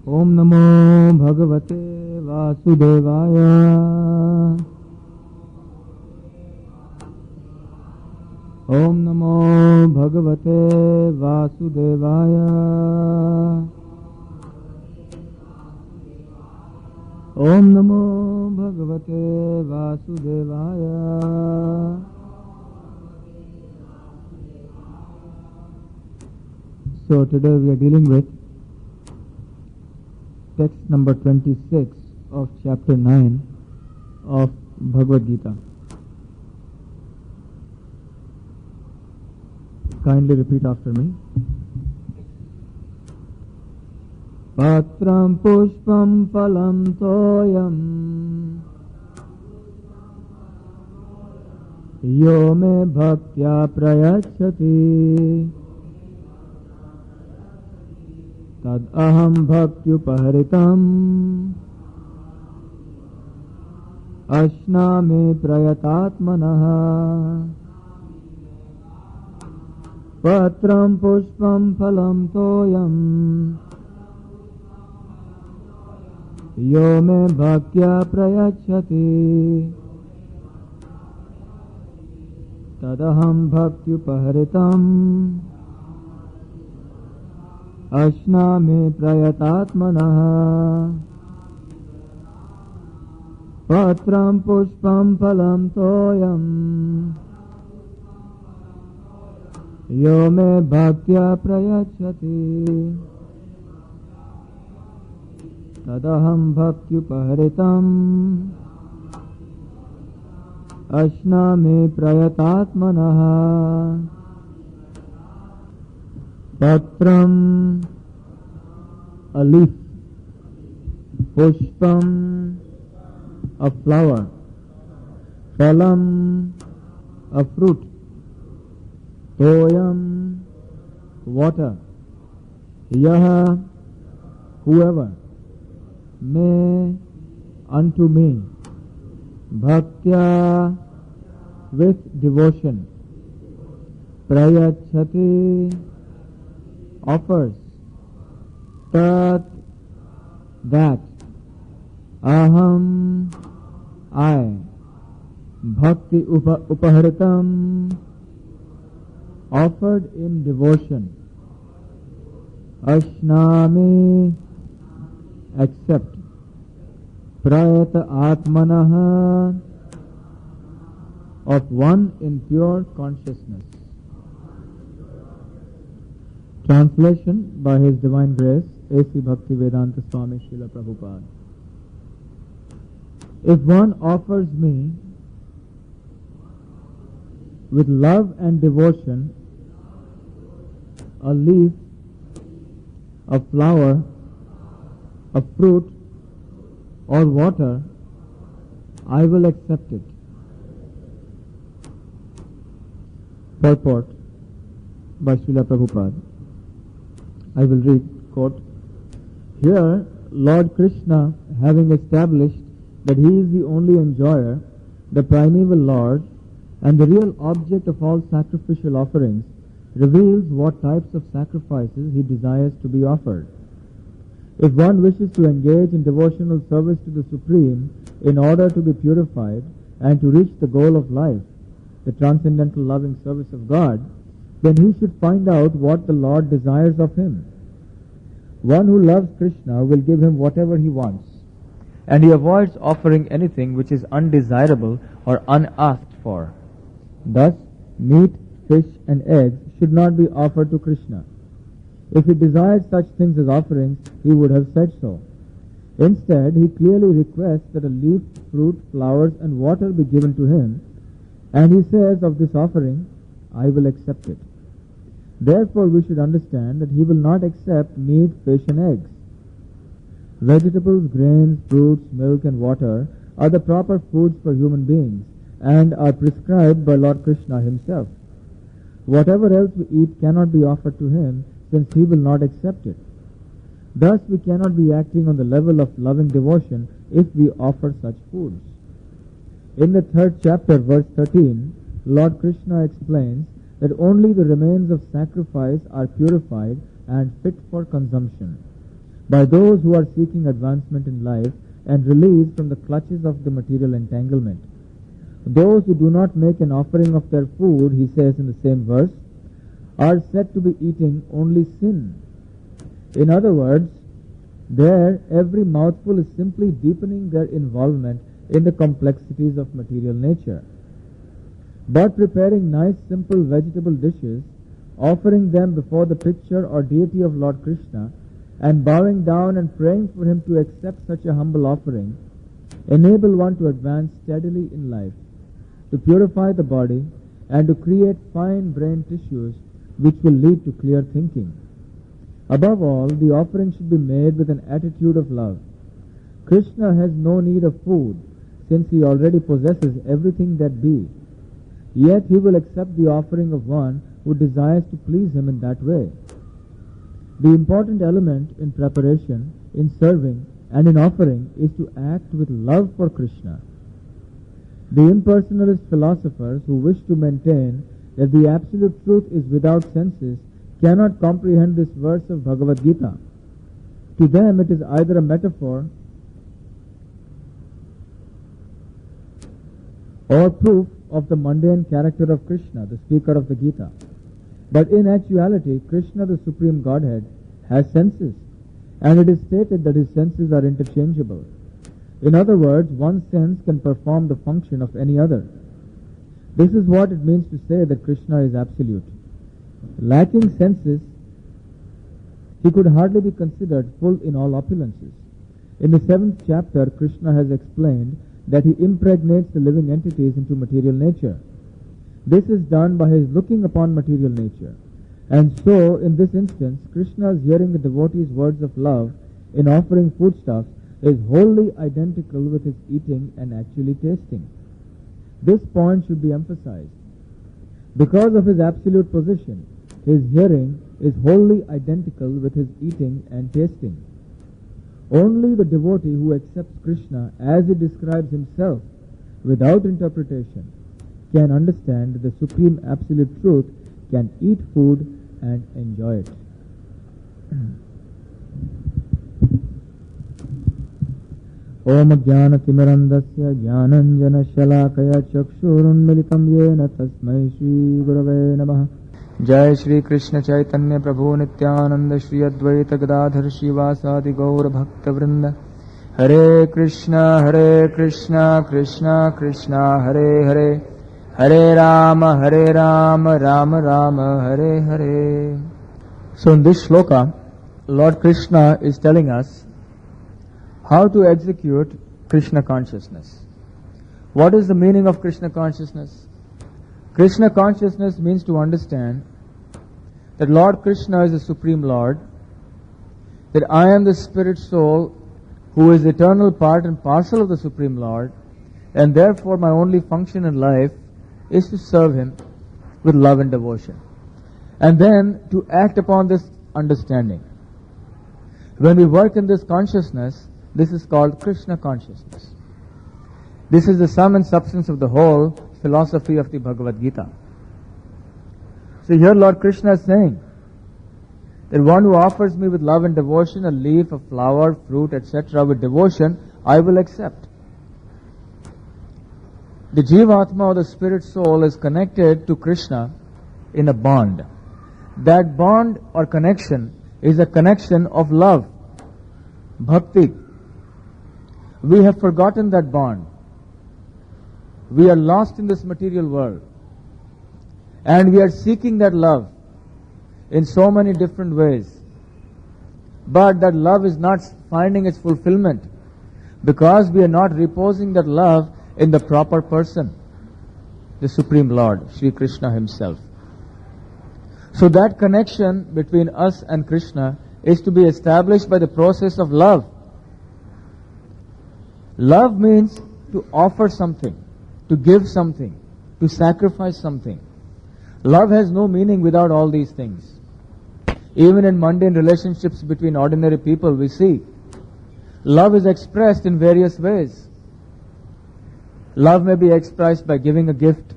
ओम नमो भगवते वासुदेवाय। ओम नमो भगवते वासुदेवाय। ओम नमो भगवते वासुदेवाय। So today we are dealing with text number 26 of chapter 9 of Bhagavad Gita. Kindly repeat after me. Patram pushpam phalam toyam yo me bhaktya prayachati tad aham bhaktyupaharitam ashnami prayatatmanah. Patram pushpam phalam toyam yo me bhaktya prayachati tadaham bhaktyupaharitam ashnami prayatatmanah. Patram pushpam phalam toyam yo me bhaktya prayachati tadaham bhaktyupaharitam ashnami prayatatmanah. Patram, a leaf. Pushpam, a flower. Phalam, a fruit. Toyam, water. Yaha, whoever. Me, unto me. Bhaktya, with devotion. Prayachati, offers. Tat, that. Aham, I. Bhakti upaharitam, offered in devotion. Ashnami, accept. Prayata atmanah, of one in pure consciousness. Translation by His Divine Grace, A.C. Bhaktivedanta Swami Srila Prabhupada. If one offers me with love and devotion a leaf, a flower, a fruit, or water, I will accept it. Purport by Srila Prabhupada. I will read, quote, here Lord Krishna, having established that He is the only enjoyer, the primeval Lord, and the real object of all sacrificial offerings, reveals what types of sacrifices He desires to be offered. If one wishes to engage in devotional service to the Supreme in order to be purified and to reach the goal of life, the transcendental loving service of God, then he should find out what the Lord desires of him. One who loves Krishna will give him whatever he wants, and he avoids offering anything which is undesirable or unasked for. Thus, meat, fish and eggs should not be offered to Krishna. If he desired such things as offerings, he would have said so. Instead, he clearly requests that a leaf, fruit, flowers and water be given to him, and he says of this offering, I will accept it. Therefore, we should understand that he will not accept meat, fish and eggs. Vegetables, grains, fruits, milk and water are the proper foods for human beings and are prescribed by Lord Krishna himself. Whatever else we eat cannot be offered to him, since he will not accept it. Thus, we cannot be acting on the level of loving devotion if we offer such foods. In the 3rd chapter, verse 13, Lord Krishna explains that only the remains of sacrifice are purified and fit for consumption. by those who are seeking advancement in life and release from the clutches of the material entanglement. Those who do not make an offering of their food, he says in the same verse, are said to be eating only sin. In other words, there every mouthful is simply deepening their involvement in the complexities of material nature. But preparing nice simple vegetable dishes, offering them before the picture or deity of Lord Krishna, and bowing down and praying for him to accept such a humble offering, enable one to advance steadily in life, to purify the body, and to create fine brain tissues which will lead to clear thinking. Above all, the offering should be made with an attitude of love. Krishna has no need of food, since he already possesses everything that be. Yet he will accept the offering of one who desires to please him in that way. The important element in preparation, in serving, and in offering is to act with love for Krishna. The impersonalist philosophers who wish to maintain that the absolute truth is without senses cannot comprehend this verse of Bhagavad Gita. To them it is either a metaphor or proof of the mundane character of Krishna, the speaker of the Gita. But in actuality, Krishna, the Supreme Godhead, has senses, and it is stated that his senses are interchangeable. In other words, one sense can perform the function of any other. This is what it means to say that Krishna is absolute. Lacking senses, he could hardly be considered full in all opulences. In the 7th chapter, Krishna has explained that he impregnates the living entities into material nature. This is done by his looking upon material nature. And so, in this instance, Krishna's hearing the devotee's words of love in offering foodstuffs is wholly identical with his eating and actually tasting. This point should be emphasized. Because of his absolute position, his hearing is wholly identical with his eating and tasting. Only the devotee who accepts Krishna as he describes himself without interpretation can understand the supreme absolute truth, can eat food and enjoy it. Om Jnana Timirandasya Jnananjana Shalakaya Chakshurunmilitam Yena Tasmai Shri Gurave Namaha. Jai Shri Krishna Chaitanya Prabhu Nityananda Shri Advaita Gadadhar Shivasadi Gaur Bhakta Vrinda. Hare Krishna Krishna Krishna Hare Hare, Hare Rama Rama Rama Hare Hare. So in this shloka, Lord Krishna is telling us how to execute Krishna consciousness. What is the meaning of Krishna consciousness? Krishna consciousness means to understand that Lord Krishna is the Supreme Lord, that I am the spirit soul who is the eternal part and parcel of the Supreme Lord, and therefore my only function in life is to serve Him with love and devotion. And then to act upon this understanding. When we work in this consciousness, this is called Krishna consciousness. This is the sum and substance of the whole philosophy of the Bhagavad Gita. So here Lord Krishna is saying that one who offers me with love and devotion a leaf, a flower, fruit, etc. with devotion, I will accept. The Jivatma or the spirit soul is connected to Krishna in a bond. That bond or connection is a connection of love, bhakti. We have forgotten that bond. We are lost in this material world. And we are seeking that love in so many different ways. But that love is not finding its fulfillment because we are not reposing that love in the proper person, the Supreme Lord, Sri Krishna Himself. So that connection between us and Krishna is to be established by the process of love. Love means to offer something, to give something, to sacrifice something. Love has no meaning without all these things. Even in mundane relationships between ordinary people, we see love is expressed in various ways. Love may be expressed by giving a gift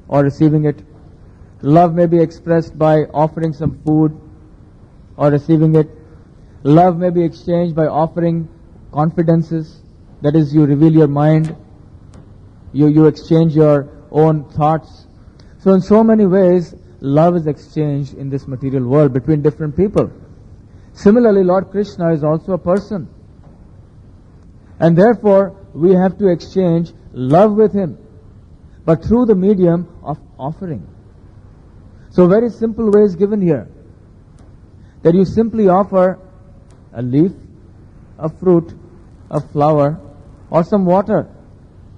or receiving it. Love may be expressed by offering some food or receiving it. Love may be exchanged by offering confidences. That is, you reveal your mind. You exchange your own thoughts. So in so many ways, love is exchanged in this material world between different people. Similarly, Lord Krishna is also a person. And therefore, we have to exchange love with Him, but through the medium of offering. So very simple way is given here. That you simply offer a leaf, a fruit, a flower, or some water,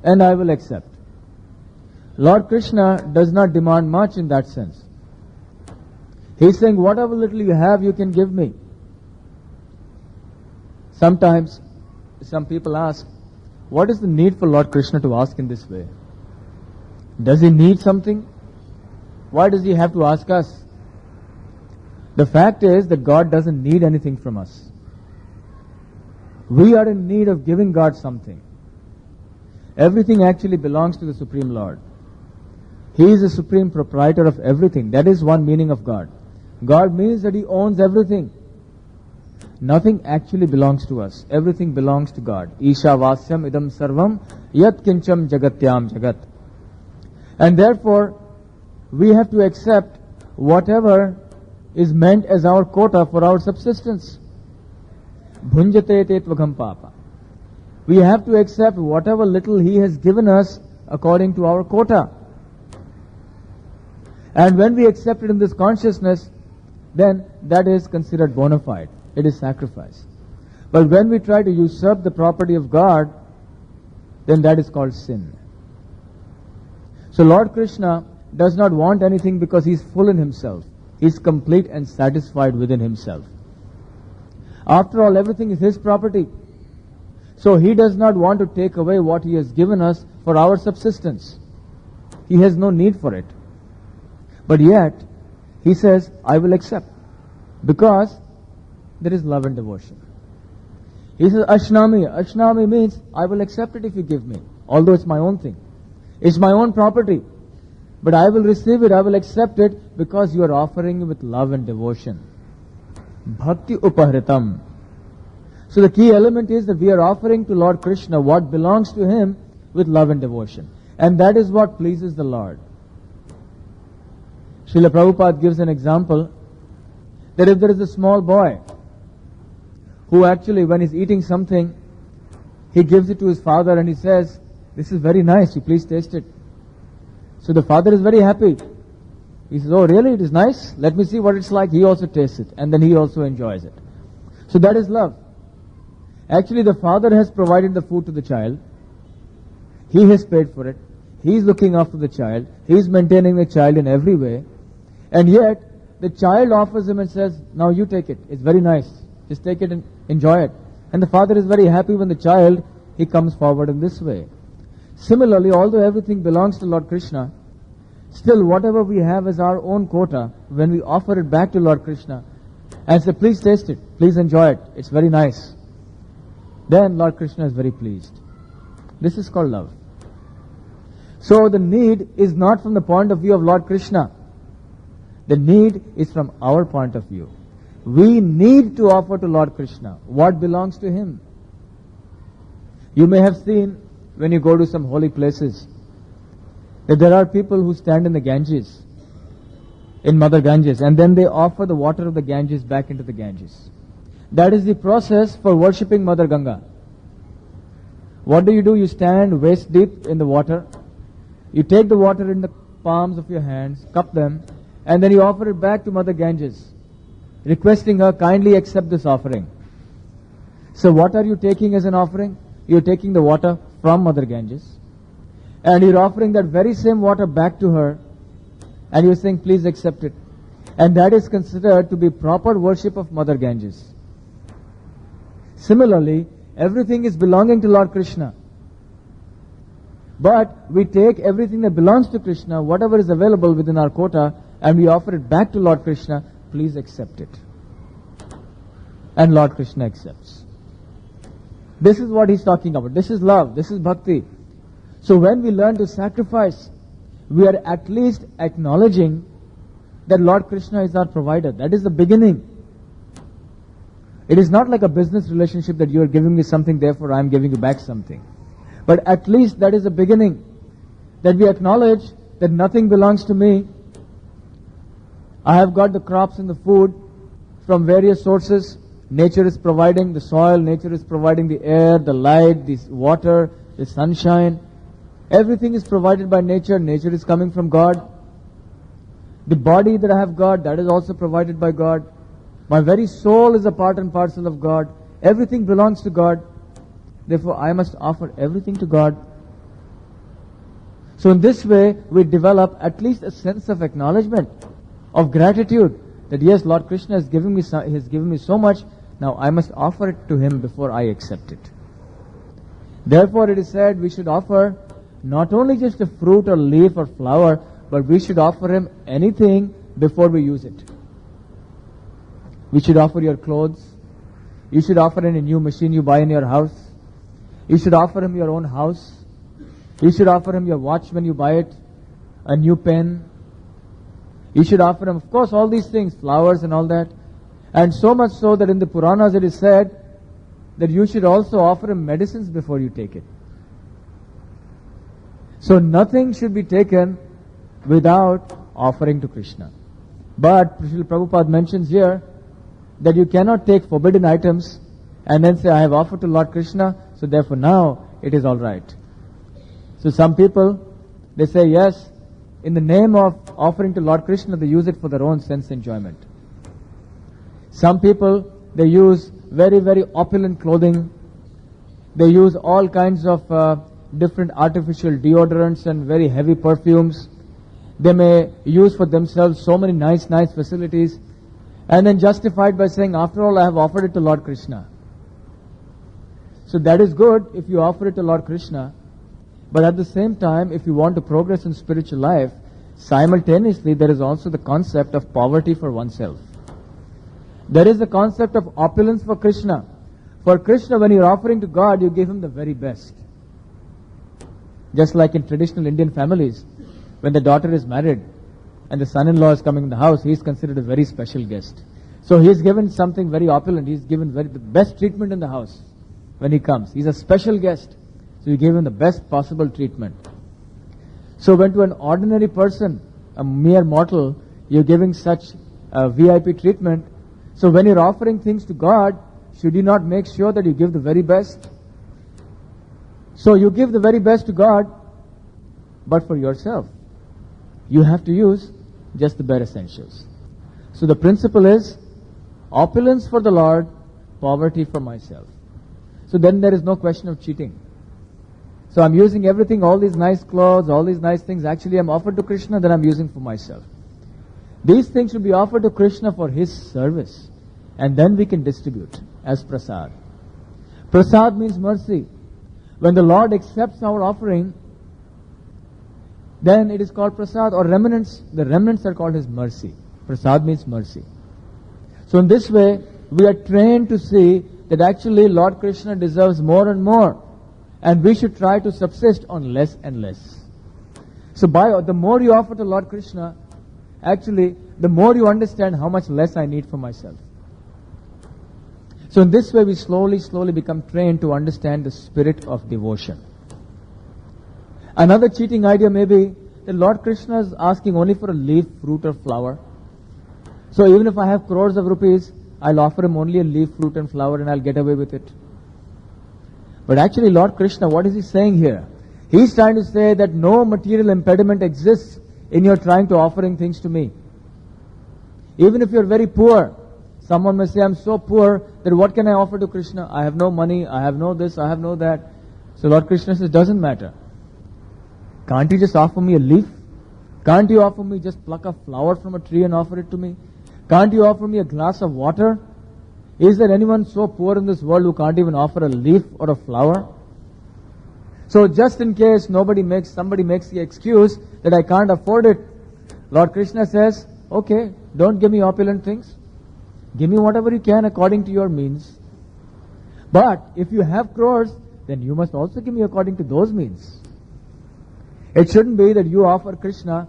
and I will accept. Lord Krishna does not demand much in that sense. He's saying, whatever little you have, you can give me. Sometimes, some people ask, what is the need for Lord Krishna to ask in this way? Does He need something? Why does He have to ask us? The fact is that God doesn't need anything from us. We are in need of giving God something. Everything actually belongs to the Supreme Lord. He is the supreme proprietor of everything. That is one meaning of God. God means that He owns everything. Nothing actually belongs to us. Everything belongs to God. Isha vasyam idam sarvam yat kincham jagatyam jagat. And therefore, we have to accept whatever is meant as our quota for our subsistence. Bhunjate te tvagam papa. We have to accept whatever little He has given us according to our quota. And when we accept it in this consciousness, then that is considered bona fide. It is sacrifice. But when we try to usurp the property of God, then that is called sin. So Lord Krishna does not want anything because He is full in Himself. He is complete and satisfied within Himself. After all, everything is His property. So He does not want to take away what He has given us for our subsistence. He has no need for it. But yet, He says, I will accept. Because there is love and devotion. He says, Ashnami. Ashnami means, I will accept it if you give me. Although it's my own thing. It's my own property. But I will receive it, I will accept it because you are offering with love and devotion. Bhakti upahritam. So the key element is that we are offering to Lord Krishna what belongs to Him with love and devotion. And that is what pleases the Lord. Srila Prabhupada gives an example that if there is a small boy who actually, when he's eating something, he gives it to his father and he says, this is very nice, you please taste it. So the father is very happy. He says, oh really, it is nice? Let me see what it's like. He also tastes it and then he also enjoys it. So that is love. Actually the father has provided the food to the child. He has paid for it. He is looking after the child. He is maintaining the child in every way. And yet, the child offers him and says, now you take it. It's very nice. Just take it and enjoy it. And the father is very happy when the child, he comes forward in this way. Similarly, although everything belongs to Lord Krishna, still whatever we have as our own quota, when we offer it back to Lord Krishna and say, please taste it, please enjoy it, it's very nice, then Lord Krishna is very pleased. This is called love. So the need is not from the point of view of Lord Krishna. The need is from our point of view. We need to offer to Lord Krishna what belongs to Him. You may have seen when you go to some holy places that there are people who stand in the Ganges, in Mother Ganges, and then they offer the water of the Ganges back into the Ganges. That is the process for worshipping Mother Ganga. What do? You stand waist deep in the water. You take the water in the palms of your hands, cup them, and then you offer it back to Mother Ganges, requesting her kindly accept this offering. So what are you taking as an offering? You're taking the water from Mother Ganges, and you're offering that very same water back to her, and you're saying, please accept it. And that is considered to be proper worship of Mother Ganges. Similarly, everything is belonging to Lord Krishna. But we take everything that belongs to Krishna, whatever is available within our quota, and we offer it back to Lord Krishna, please accept it. And Lord Krishna accepts. This is what he's talking about. This is love. This is bhakti. So when we learn to sacrifice, we are at least acknowledging that Lord Krishna is our provider. That is the beginning. It is not like a business relationship that you are giving me something, therefore I am giving you back something. But at least that is the beginning, that we acknowledge that nothing belongs to me. I have got the crops and the food from various sources. Nature is providing the soil, nature is providing the air, the light, the water, the sunshine. Everything is provided by nature. Nature is coming from God. The body that I have got, that is also provided by God. My very soul is a part and parcel of God. Everything belongs to God. Therefore, I must offer everything to God. So in this way, we develop at least a sense of acknowledgement, of gratitude, that yes, Lord Krishna has given me so much, now I must offer it to Him before I accept it. Therefore, it is said we should offer not only just a fruit or leaf or flower, but we should offer Him anything before we use it. We should offer your clothes. You should offer any new machine you buy in your house. You should offer Him your own house. You should offer Him your watch when you buy it, a new pen. You should offer Him, of course, all these things, flowers and all that. And so much so that in the Puranas it is said that you should also offer Him medicines before you take it. So nothing should be taken without offering to Krishna. But Srila Prabhupada mentions here that you cannot take forbidden items and then say, I have offered to Lord Krishna, so therefore now it is all right. So some people, they say, yes, in the name of offering to Lord Krishna, they use it for their own sense enjoyment. Some people, they use very, very opulent clothing. They use all kinds of different artificial deodorants and very heavy perfumes. They may use for themselves so many nice facilities, and then justified by saying, after all, I have offered it to Lord Krishna. So that is good if you offer it to Lord Krishna. But at the same time, if you want to progress in spiritual life, simultaneously there is also the concept of poverty for oneself. There is the concept of opulence for Krishna. For Krishna, when you are offering to God, you give Him the very best. Just like in traditional Indian families, when the daughter is married and the son-in-law is coming in the house, he is considered a very special guest. So he is given something very opulent. He is given the best treatment in the house when he comes. He is a special guest. So you give him the best possible treatment. So when to an ordinary person, a mere mortal, you're giving such a VIP treatment. So when you're offering things to God, should you not make sure that you give the very best? So you give the very best to God, but for yourself, you have to use just the bare essentials. So the principle is opulence for the Lord, poverty for myself. So then there is no question of cheating. So I'm using everything, all these nice clothes, all these nice things, actually I'm offered to Krishna, then I'm using for myself. These things should be offered to Krishna for His service, and then we can distribute as prasad. Prasad means mercy. When the Lord accepts our offering, then it is called prasad, or remnants. The remnants are called His mercy. Prasad means mercy. So in this way, we are trained to see that actually Lord Krishna deserves more and more, and we should try to subsist on less and less. So the more you offer to Lord Krishna, actually the more you understand how much less I need for myself. So in this way we slowly become trained to understand the spirit of devotion. Another cheating idea may be that Lord Krishna is asking only for a leaf, fruit or flower. So even if I have crores of rupees, I'll offer Him only a leaf, fruit and flower and I'll get away with it. But actually Lord Krishna, what is He saying here? He's trying to say that no material impediment exists in your trying to offering things to me. Even if you're very poor, someone may say, I'm so poor that what can I offer to Krishna? I have no money, I have no this, I have no that. So Lord Krishna says, doesn't matter. Can't you just offer me a leaf? Can't you offer me just pluck a flower from a tree and offer it to me? Can't you offer me a glass of water? Is there anyone so poor in this world who can't even offer a leaf or a flower? So just in case somebody makes the excuse that I can't afford it, Lord Krishna says, okay, don't give me opulent things. Give me whatever you can according to your means. But if you have crores, then you must also give me according to those means. It shouldn't be that you offer Krishna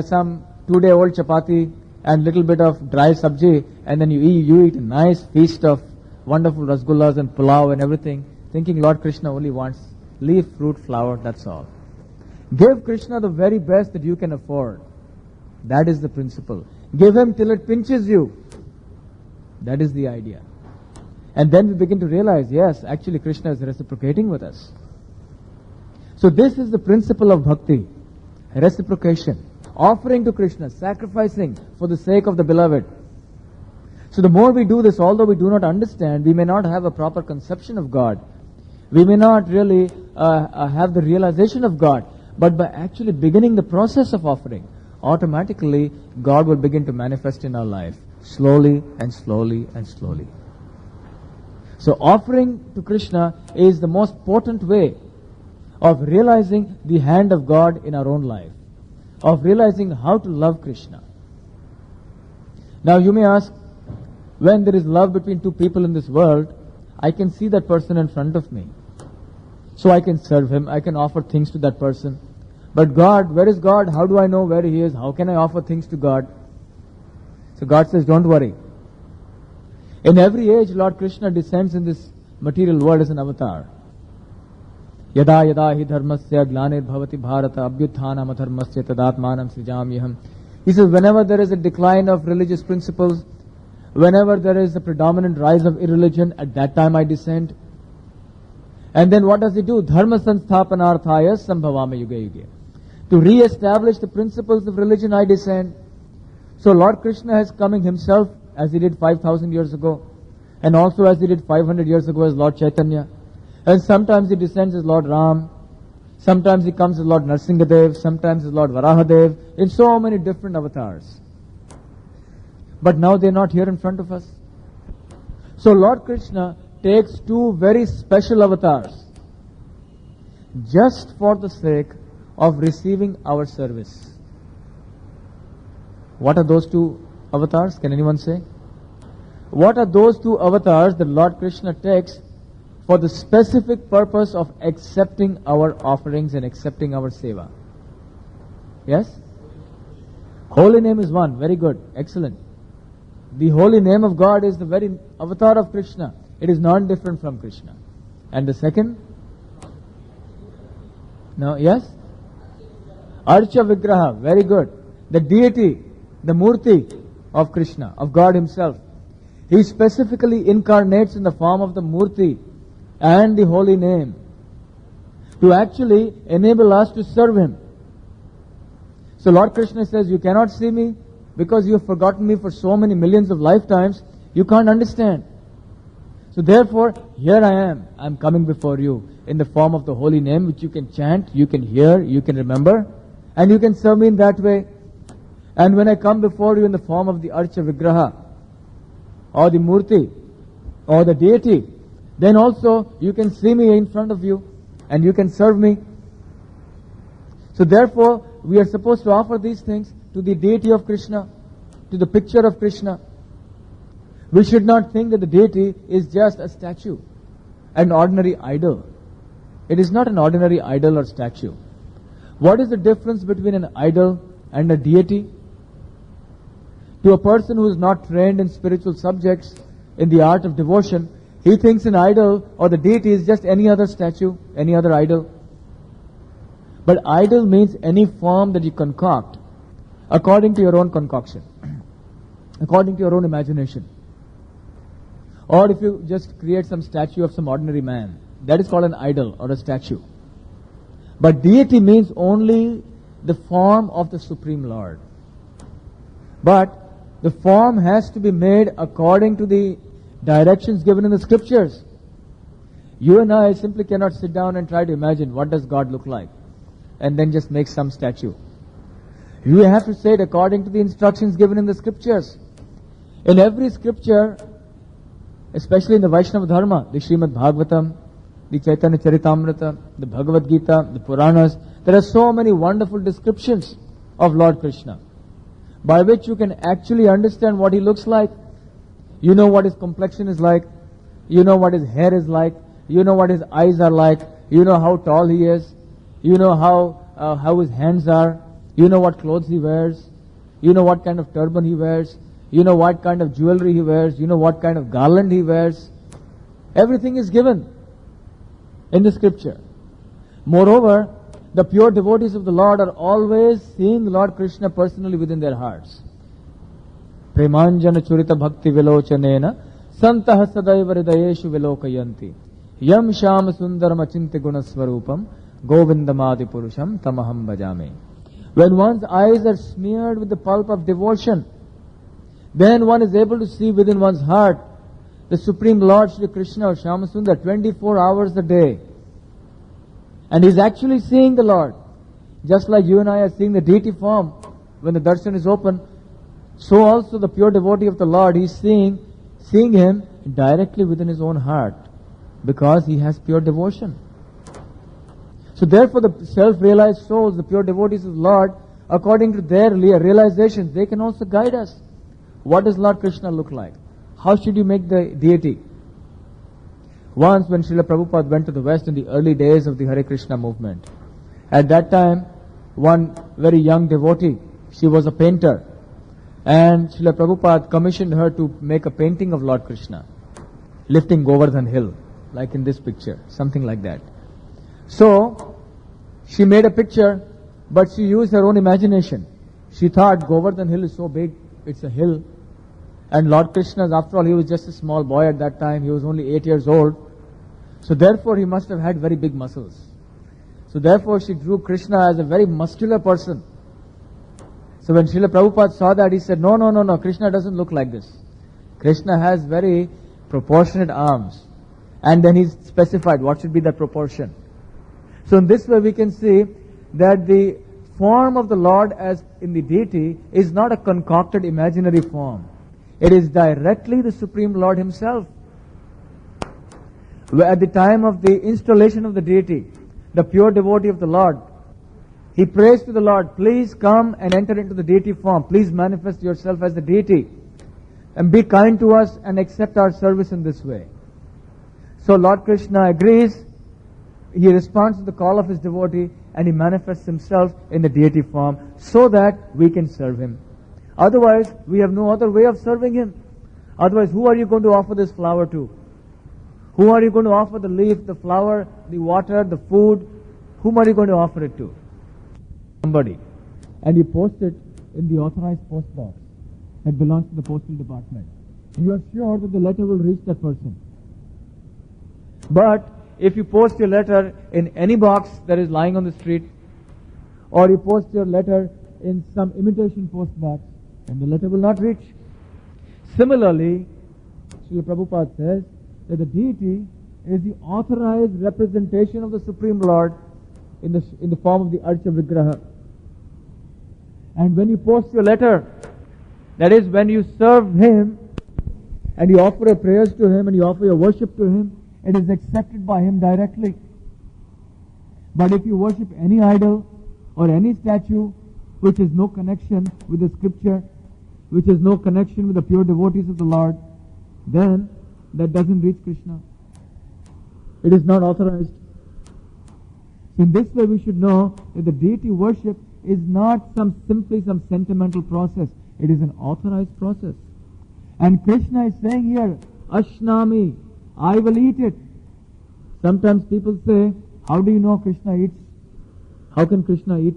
some 2-day-old chapati and little bit of dry sabji, and then you eat a nice feast of wonderful rasgullas and pulao and everything, thinking Lord Krishna only wants leaf, fruit, flower, that's all. Give Krishna the very best that you can afford. That is the principle. Give him till it pinches you. That is the idea. And then we begin to realize, yes, actually Krishna is reciprocating with us. So this is the principle of bhakti. Reciprocation. Offering to Krishna, sacrificing for the sake of the beloved. So the more we do this, although we do not understand, we may not have a proper conception of God. We may not really have the realization of God. But by actually beginning the process of offering, automatically God will begin to manifest in our life. Slowly and slowly and slowly. So offering to Krishna is the most potent way of realizing the hand of God in our own life. Of realizing how to love Krishna. Now you may ask, when there is love between two people in this world, I can see that person in front of me. So I can serve him, I can offer things to that person. But God, where is God? How do I know where he is? How can I offer things to God? So God says, don't worry. In every age, Lord Krishna descends in this material world as an avatar. Yada yada hi dharmasya glanir bhavati bharata abhyuthanam adharmasya tadatmanam srijamyaham. He says, whenever there is a decline of religious principles, whenever there is a predominant rise of irreligion, at that time I descend. And then what does he do? Dharma sansthapanarthaya sambhavama yuga yuga. To re-establish the principles of religion, I descend. So Lord Krishna is coming himself as he did 5,000 years ago, and also as he did 500 years ago as Lord Chaitanya. And sometimes he descends as Lord Ram, sometimes he comes as Lord Narsingadev, sometimes as Lord Varahadev, in so many different avatars. But now they are not here in front of us. So Lord Krishna takes two very special avatars, just for the sake of receiving our service. What are those two avatars? Can anyone say? What are those two avatars that Lord Krishna takes for the specific purpose of accepting our offerings and accepting our seva? Yes? Holy name is one. Very good. Excellent. The holy name of God is the very avatar of Krishna. It is not different from Krishna. And the second? No, yes? Archa Vigraha. Very good. The deity, the Murti of Krishna, of God himself. He specifically incarnates in the form of the Murti and the holy name to actually enable us to serve him. So Lord Krishna says, you cannot see me because you have forgotten me for so many millions of lifetimes. You can't understand. So therefore, here I am. I'm coming before you in the form of the holy name, which you can chant, you can hear, you can remember, and you can serve me in that way. And when I come before you in the form of the Archa Vigraha, or the Murti, or the deity, then also you can see me in front of you, and you can serve me. So therefore, we are supposed to offer these things to the deity of Krishna, to the picture of Krishna. We should not think that the deity is just a statue, an ordinary idol. It is not an ordinary idol or statue. What is the difference between an idol and a deity? To a person who is not trained in spiritual subjects, in the art of devotion, he thinks an idol or the deity is just any other statue, any other idol. But idol means any form that you concoct according to your own concoction, according to your own imagination. Or if you just create some statue of some ordinary man, that is called an idol or a statue. But deity means only the form of the Supreme Lord. But the form has to be made according to the directions given in the scriptures. You and I simply cannot sit down and try to imagine what does God look like and then just make some statue. You have to say it according to the instructions given in the scriptures. In every scripture, especially in the Vaishnava Dharma, the Srimad Bhagavatam, the Chaitanya Charitamrita, the Bhagavad Gita, the Puranas, there are so many wonderful descriptions of Lord Krishna, by which you can actually understand what he looks like. You know what his complexion is like. You know what his hair is like. You know what his eyes are like. You know how tall he is. You know how his hands are. You know what clothes he wears. You know what kind of turban he wears. You know what kind of jewelry he wears. You know what kind of garland he wears. Everything is given in the scripture. Moreover, the pure devotees of the Lord are always seeing Lord Krishna personally within their hearts. Premanjana churita bhakti vilochanena santah sadaiva hridayeshu vilokayanti yam shama sundaram achinte gunasvarupam govindamadi purusham tamaham bhajame. When one's eyes are smeared with the pulp of devotion, then one is able to see within one's heart the Supreme Lord Shri Krishna or Shyamasundar 24 hours a day. And he's actually seeing the Lord. Just like you and I are seeing the deity form when the darshan is open, so also the pure devotee of the Lord, he's seeing him directly within his own heart because he has pure devotion. So therefore the self-realized souls, the pure devotees of the Lord, according to their realizations, they can also guide us. What does Lord Krishna look like? How should you make the deity? Once when Srila Prabhupada went to the West in the early days of the Hare Krishna movement, at that time, one very young devotee, she was a painter, and Srila Prabhupada commissioned her to make a painting of Lord Krishna, lifting Govardhan Hill, like in this picture, something like that. So, she made a picture, but she used her own imagination. She thought Govardhan Hill is so big, it's a hill. And Lord Krishna, after all, he was just a small boy at that time. He was only 8 years old. So therefore, he must have had very big muscles. So therefore, she drew Krishna as a very muscular person. So when Srila Prabhupada saw that, he said, no, Krishna doesn't look like this. Krishna has very proportionate arms. And then he specified what should be that proportion. So in this way, we can see that the form of the Lord as in the deity is not a concocted imaginary form. It is directly the Supreme Lord Himself. At the time of the installation of the deity, the pure devotee of the Lord, he prays to the Lord, please come and enter into the deity form. Please manifest yourself as the deity. And be kind to us and accept our service in this way. So Lord Krishna agrees. He responds to the call of his devotee and he manifests himself in the deity form so that we can serve him. Otherwise, we have no other way of serving him. Otherwise, who are you going to offer this flower to? Who are you going to offer the leaf, the flower, the water, the food? Whom are you going to offer it to? Somebody. And you post it in the authorized post box that belongs to the postal department. You are sure that the letter will reach that person. But if you post your letter in any box that is lying on the street, or you post your letter in some imitation post box, and the letter will not reach. Similarly, Srila Prabhupada says that the deity is the authorized representation of the Supreme Lord in the form of the Archa Vigraha. And when you post your letter, that is when you serve Him and you offer your prayers to Him and you offer your worship to Him, it is accepted by Him directly. But if you worship any idol or any statue which has no connection with the scripture, which has no connection with the pure devotees of the Lord, then that doesn't reach Krishna. It is not authorized. In this way we should know that the deity worship is not simply some sentimental process. It is an authorized process. And Krishna is saying here, Ashnami, I will eat it. Sometimes people say, how do you know Krishna eats? How can Krishna eat?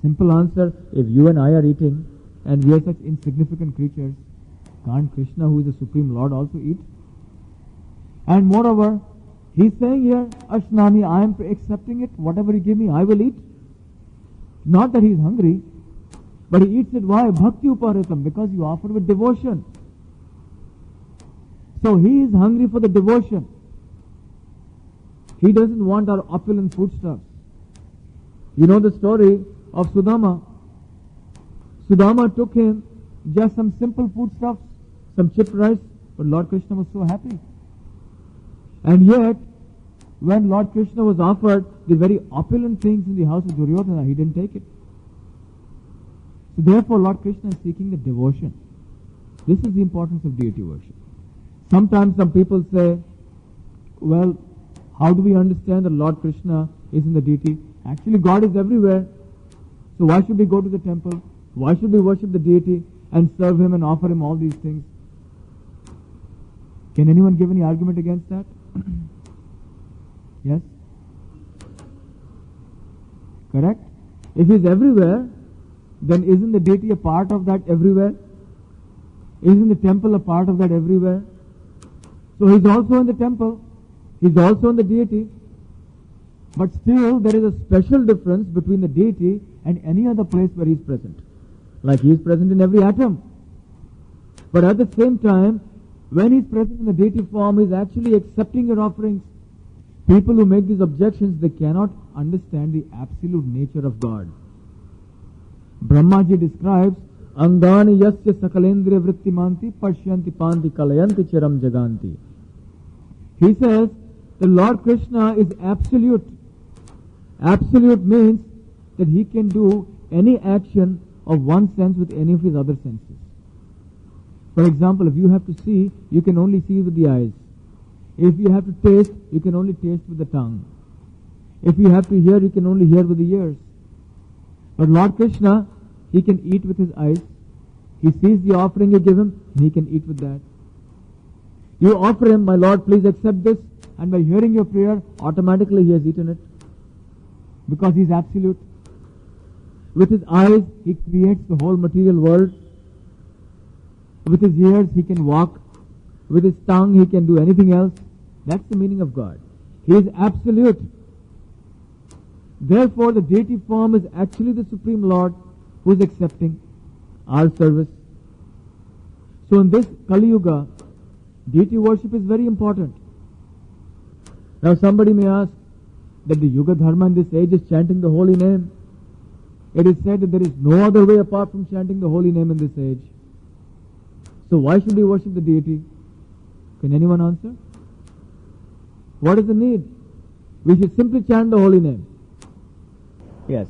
Simple answer, if you and I are eating, and we are such insignificant creatures, can't Krishna, who is the Supreme Lord, also eat? And moreover, he's saying here, Ashnami, I am accepting it, whatever you give me, I will eat. Not that he's hungry, but he eats it, why? Bhakti uparitam, because you offer with devotion. So he is hungry for the devotion. He doesn't want our opulent foodstuffs. You know the story of Sudama. Sudama took him just some simple foodstuffs, some chipped rice, but Lord Krishna was so happy. And yet, when Lord Krishna was offered the very opulent things in the house of Duryodhana, he didn't take it. So therefore, Lord Krishna is seeking the devotion. This is the importance of deity worship. Sometimes some people say, well, how do we understand that Lord Krishna is in the deity? Actually, God is everywhere. So why should we go to the temple? Why should we worship the deity and serve Him and offer Him all these things? Can anyone give any argument against that? Yes? Correct? If He is everywhere, then isn't the deity a part of that everywhere? Isn't the temple a part of that everywhere? So He is also in the temple. He is also in the deity. But still, there is a special difference between the deity and any other place where He is present. Like He is present in every atom. But at the same time, when He is present in the deity form, He is actually accepting your offerings. People who make these objections, they cannot understand the absolute nature of God. Brahmaji describes, Angani yasya sakalendriya vrittimanti pashyanti panti kalayanti chiram jaganti. He says, the Lord Krishna is absolute. Absolute means that He can do any action of one sense with any of His other senses. For example, if you have to see, you can only see with the eyes. If you have to taste, you can only taste with the tongue. If you have to hear, you can only hear with the ears. But Lord Krishna, He can eat with His eyes. He sees the offering you give Him, and He can eat with that. You offer Him, my Lord, please accept this, and by hearing your prayer, automatically He has eaten it. Because He is absolute. With His eyes, He creates the whole material world. With His ears, He can walk. With His tongue, He can do anything else. That's the meaning of God. He is absolute. Therefore, the deity form is actually the Supreme Lord who is accepting our service. So in this Kali Yuga, deity worship is very important. Now somebody may ask that the Yuga Dharma in this age is chanting the holy name. It is said that there is no other way apart from chanting the holy name in this age. So why should we worship the deity? Can anyone answer? What is the need? We should simply chant the holy name. Yes.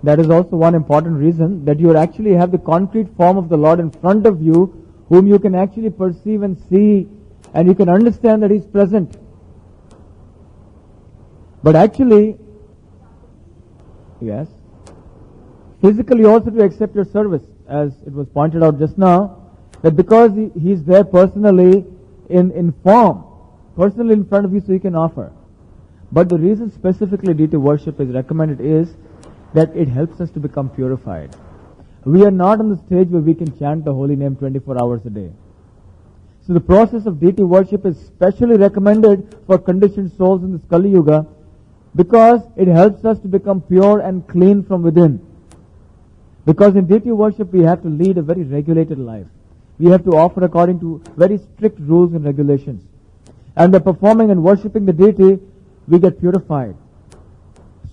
That is also one important reason, that you actually have the concrete form of the Lord in front of you, whom you can actually perceive and see, and you can understand that He is present. But actually, yes, physically also to accept your service, as it was pointed out just now, that because He is there personally in form, personally in front of you, so you can offer. But the reason specifically deity worship is recommended is that it helps us to become purified. We are not on the stage where we can chant the holy name 24 hours a day. So the process of deity worship is specially recommended for conditioned souls in this Kali Yuga, because it helps us to become pure and clean from within. Because in deity worship we have to lead a very regulated life. We have to offer according to very strict rules and regulations. And by performing and worshipping the deity, we get purified.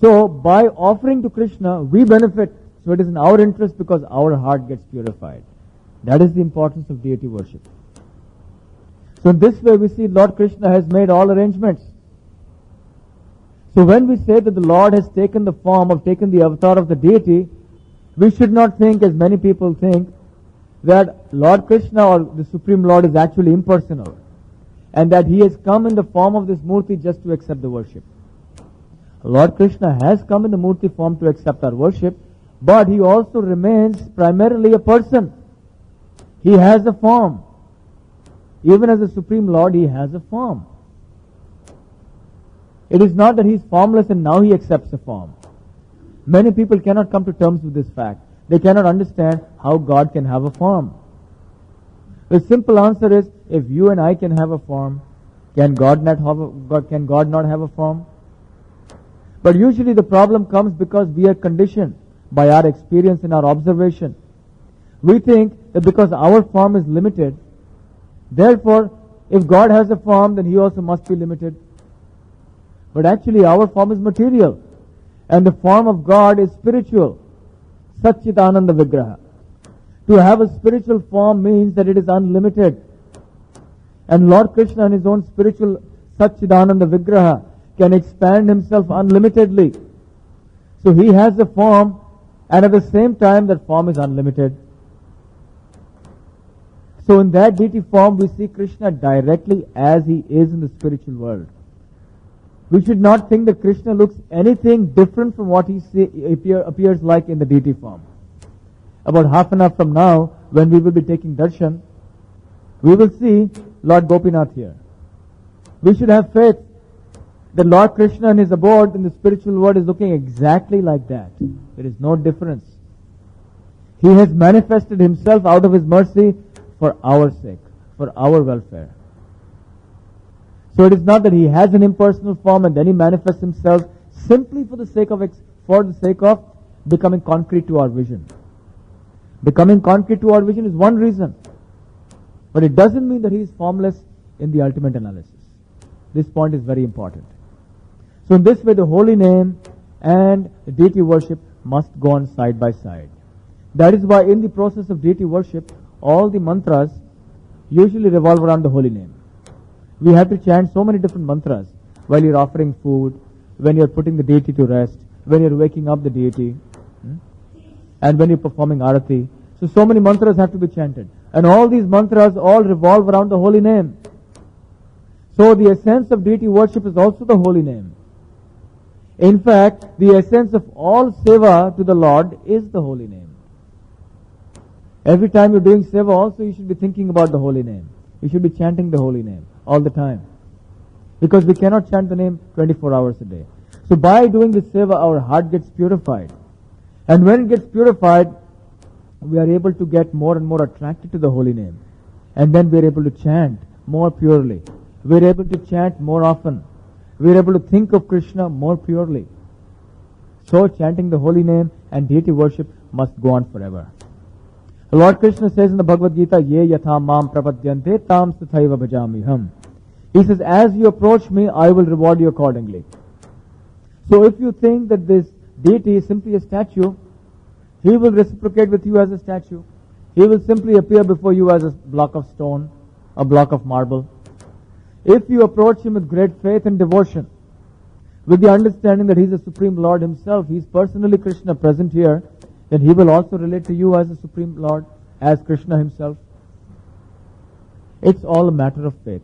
So by offering to Krishna, we benefit. So it is in our interest because our heart gets purified. That is the importance of deity worship. So in this way we see Lord Krishna has made all arrangements. So when we say that the Lord has taken the form of, taken the avatar of the deity, we should not think, as many people think, that Lord Krishna or the Supreme Lord is actually impersonal, and that He has come in the form of this Murti just to accept the worship. Lord Krishna has come in the Murti form to accept our worship, but He also remains primarily a person. He has a form. Even as the Supreme Lord, He has a form. It is not that He is formless and now He accepts a form. Many people cannot come to terms with this fact. They cannot understand how God can have a form. The simple answer is, if you and I can have a form, can God not have a form? But usually the problem comes because we are conditioned by our experience and our observation. We think that because our form is limited, therefore, if God has a form, then He also must be limited. But actually our form is material, and the form of God is spiritual. Satchidananda Vigraha. To have a spiritual form means that it is unlimited. And Lord Krishna in His own spiritual Satchidananda Vigraha can expand Himself unlimitedly. So He has a form, and at the same time that form is unlimited. So in that deity form we see Krishna directly as He is in the spiritual world. We should not think that Krishna looks anything different from what He appears like in the deity form. About half an hour from now, when we will be taking darshan, we will see Lord Gopinath here. We should have faith that Lord Krishna in his abode in the spiritual world is looking exactly like that. There is no difference. He has manifested himself out of his mercy for our sake, for our welfare. So it is not that he has an impersonal form and then he manifests himself simply for the sake of becoming concrete to our vision. Becoming concrete to our vision is one reason. But it doesn't mean that he is formless in the ultimate analysis. This point is very important. So in this way, the holy name and the deity worship must go on side by side. That is why in the process of deity worship, all the mantras usually revolve around the holy name. We have to chant so many different mantras while you're offering food, when you're putting the deity to rest, when you're waking up the deity, and when you're performing arati. So many mantras have to be chanted. And all these mantras all revolve around the holy name. So the essence of deity worship is also the holy name. In fact, the essence of all seva to the Lord is the holy name. Every time you're doing seva also, you should be thinking about the holy name. You should be chanting the holy name all the time. Because we cannot chant the name 24 hours a day. So by doing this seva, our heart gets purified. And when it gets purified, we are able to get more and more attracted to the holy name. And then we are able to chant more purely. We are able to chant more often. We are able to think of Krishna more purely. So chanting the holy name and deity worship must go on forever. Lord Krishna says in the Bhagavad Gita, Ye yatha mam prapadyante tam tathaiva bhajamiham. He says, as you approach me, I will reward you accordingly. So if you think that this deity is simply a statue, he will reciprocate with you as a statue. He will simply appear before you as a block of stone, a block of marble. If you approach him with great faith and devotion, with the understanding that he is the Supreme Lord himself, he is personally Krishna present here, then he will also relate to you as the Supreme Lord, as Krishna himself. It's all a matter of faith.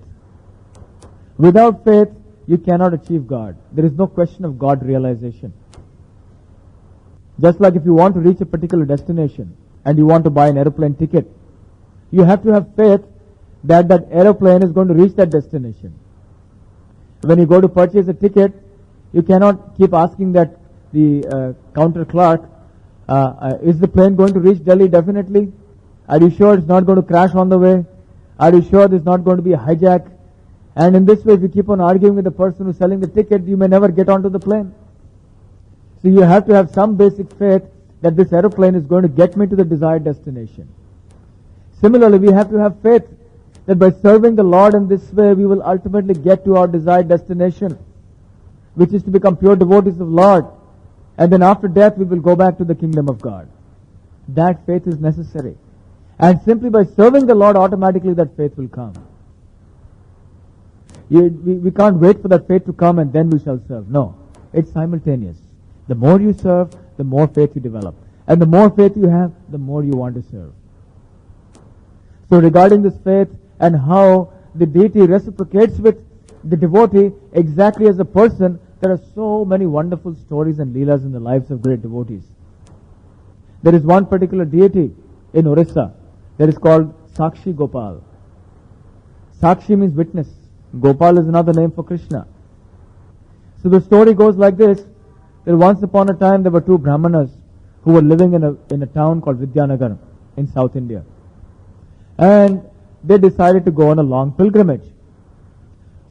Without faith, you cannot achieve God. There is no question of God realization. Just like if you want to reach a particular destination and you want to buy an aeroplane ticket, you have to have faith that that aeroplane is going to reach that destination. When you go to purchase a ticket, you cannot keep asking that the counter clerk, is the plane going to reach Delhi? Definitely. Are you sure it's not going to crash on the way? Are you sure there's not going to be a hijack? And in this way, if you keep on arguing with the person who's selling the ticket, you may never get onto the plane. So you have to have some basic faith that this aeroplane is going to get me to the desired destination. Similarly, we have to have faith that by serving the Lord in this way, we will ultimately get to our desired destination, which is to become pure devotees of Lord. And then after death, we will go back to the kingdom of God. That faith is necessary. And simply by serving the Lord, automatically that faith will come. We can't wait for that faith to come and then we shall serve. No, it's simultaneous. The more you serve, the more faith you develop. And the more faith you have, the more you want to serve. So regarding this faith and how the deity reciprocates with the devotee exactly as a person, there are so many wonderful stories and leelas in the lives of great devotees. There is one particular deity in Orissa that is called Sakshi Gopal. Sakshi means witness. Gopal is another name for Krishna. So the story goes like this. That once upon a time there were two Brahmanas who were living in a town called Vidyanagar in South India. And they decided to go on a long pilgrimage.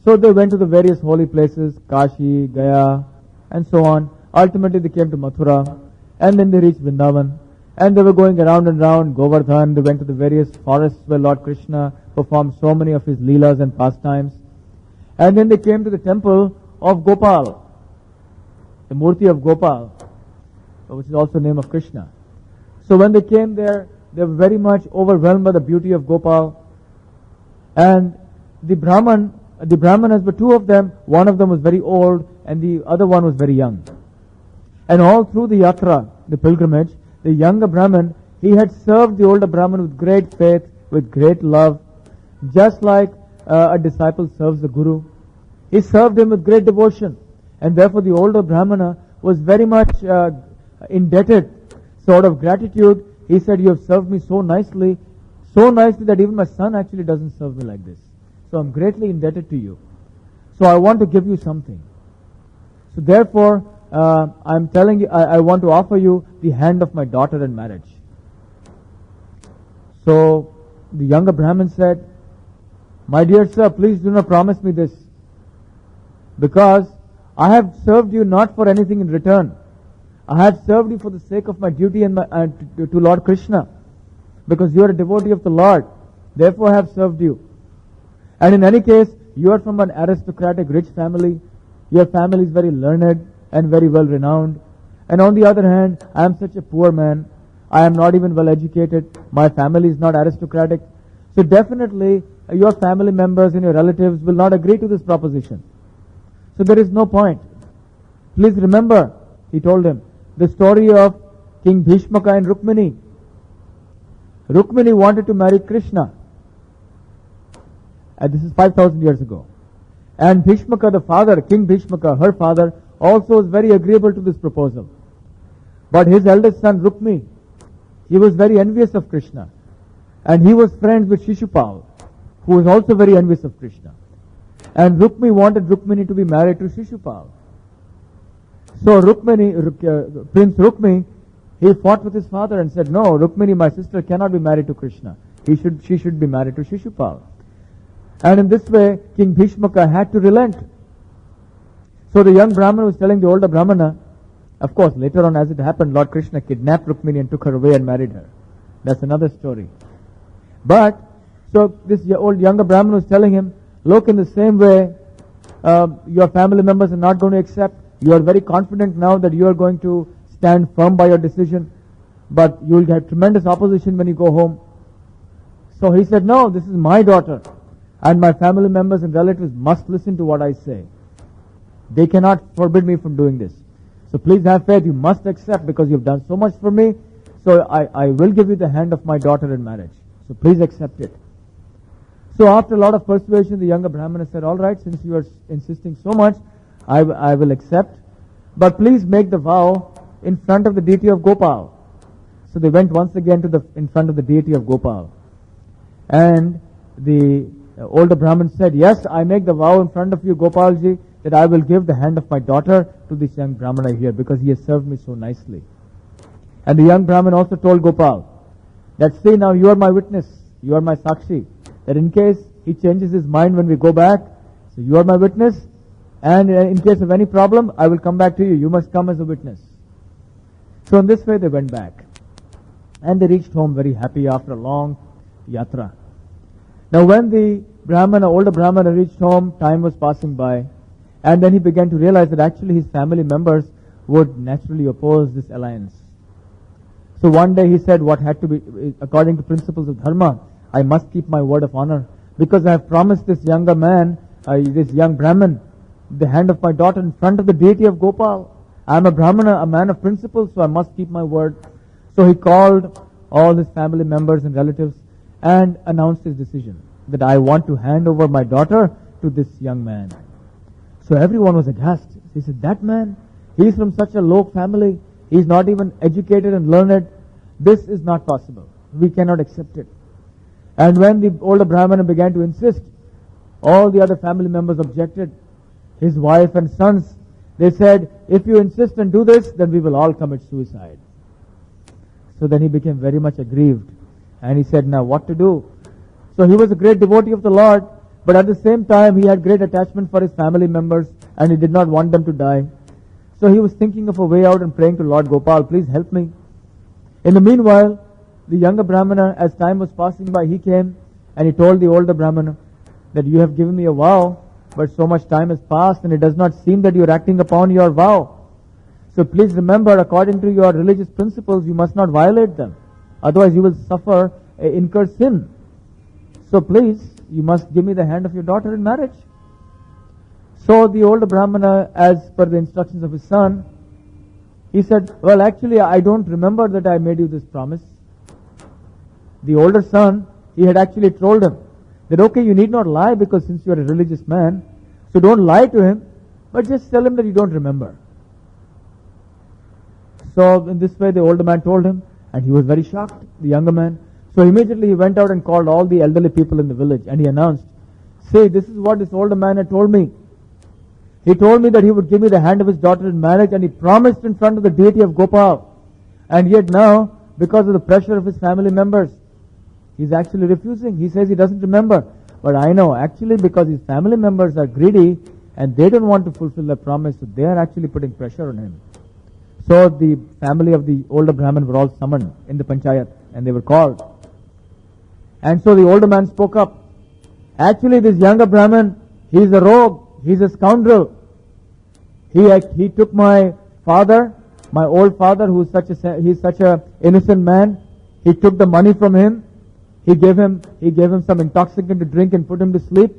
So they went to the various holy places, Kashi, Gaya, and so on. Ultimately they came to Mathura, and then they reached Vrindavan. And they were going around and around Govardhan. They went to the various forests where Lord Krishna performed so many of his leelas and pastimes. And then they came to the temple of Gopal, the Murti of Gopal, which is also the name of Krishna. So when they came there, they were very much overwhelmed by the beauty of Gopal. And the Brahmanas were two of them. One of them was very old and the other one was very young. And all through the yatra, the pilgrimage, the younger Brahman, he had served the older Brahman with great faith, with great love, just like a disciple serves the Guru. He served him with great devotion. And therefore the older Brahmana was very much indebted, sort of gratitude. He said, you have served me so nicely that even my son actually doesn't serve me like this. So I'm greatly indebted to you. So I want to give you something. So therefore, I'm telling you, I want to offer you the hand of my daughter in marriage. So the younger Brahmin said, my dear sir, please do not promise me this, because I have served you not for anything in return. I have served you for the sake of my duty and to Lord Krishna, because you are a devotee of the Lord. Therefore I have served you. And in any case, you are from an aristocratic rich family. Your family is very learned and very well renowned. And on the other hand, I am such a poor man. I am not even well educated. My family is not aristocratic. So definitely your family members and your relatives will not agree to this proposition. So there is no point. Please remember, he told him, the story of King Bhishmaka and Rukmini. Rukmini wanted to marry Krishna. And this is 5,000 years ago. And Bhishmaka, the father, King Bhishmaka, her father, also was very agreeable to this proposal. But his eldest son, Rukmi, he was very envious of Krishna. And he was friends with Shishupal, who was also very envious of Krishna. And Rukmi wanted Rukmini to be married to Shishupal. So Prince Rukmi, he fought with his father and said, no, Rukmini, my sister, cannot be married to Krishna. She should be married to Shishupal. And in this way, King Bhishmaka had to relent. So the young Brahmana was telling the older Brahmana, of course, later on as it happened, Lord Krishna kidnapped Rukmini and took her away and married her. That's another story. But, so this younger Brahmana was telling him, look, in the same way, your family members are not going to accept. You are very confident now that you are going to stand firm by your decision, but you will get tremendous opposition when you go home. So he said, no, this is my daughter, and my family members and relatives must listen to what I say. They cannot forbid me from doing this. So please have faith, you must accept, because you've done so much for me. So I will give you the hand of my daughter in marriage. So please accept it. So after a lot of persuasion, the younger Brahmana said, all right, since you are insisting so much, I will accept. But please make the vow in front of the deity of Gopal. So they went once again in front of the deity of Gopal. And the older Brahmin said, yes, I make the vow in front of you, Gopalji, that I will give the hand of my daughter to this young Brahmana here, because he has served me so nicely. And the young Brahmin also told Gopal, that see, now you are my witness, you are my Sakshi, that in case he changes his mind when we go back, so you are my witness, and in case of any problem, I will come back to you. You must come as a witness. So in this way they went back. And they reached home very happy after a long yatra. Now when the older Brahmana reached home, time was passing by, and then he began to realize that actually his family members would naturally oppose this alliance. So one day he said, what had to be, according to principles of dharma, I must keep my word of honor, because I have promised this younger man, this young Brahmin, the hand of my daughter in front of the deity of Gopal. I am a Brahmana, a man of principles, so I must keep my word. So he called all his family members and relatives and announced his decision, that I want to hand over my daughter to this young man. So everyone was aghast. He said, that man, he is from such a low family, he is not even educated and learned. This is not possible. We cannot accept it. And when the older Brahmana began to insist, all the other family members objected. His wife and sons, they said, if you insist and do this, then we will all commit suicide. So then he became very much aggrieved. And he said, now what to do? So he was a great devotee of the Lord, but at the same time he had great attachment for his family members, and he did not want them to die. So he was thinking of a way out and praying to Lord Gopal, please help me. In the meanwhile, the younger Brahmana, as time was passing by, he came and he told the older Brahmana that you have given me a vow, but so much time has passed and it does not seem that you are acting upon your vow. So please remember, according to your religious principles, you must not violate them. Otherwise you will incur sin. So please, you must give me the hand of your daughter in marriage. So the older Brahmana, as per the instructions of his son, he said, well, actually, I don't remember that I made you this promise. The older son, he had actually told him that, okay, you need not lie, because since you are a religious man, so don't lie to him, but just tell him that you don't remember. So in this way, the older man told him, and he was very shocked, the younger man. So immediately he went out and called all the elderly people in the village, and he announced, See, this is what this older man had told me. He told me that he would give me the hand of his daughter in marriage, and he promised in front of the deity of Gopal. And yet now, because of the pressure of his family members, he's actually refusing. He says he doesn't remember. But I know, actually, because his family members are greedy and they don't want to fulfill their promise, so they are actually putting pressure on him. So the family of the older Brahmin were all summoned in the panchayat, and they were called. And so the older man spoke up. Actually, this younger Brahmin, he's a rogue, he's a scoundrel. He took my father, my old father, he's such a innocent man. He took the money from him. He gave him some intoxicant to drink and put him to sleep.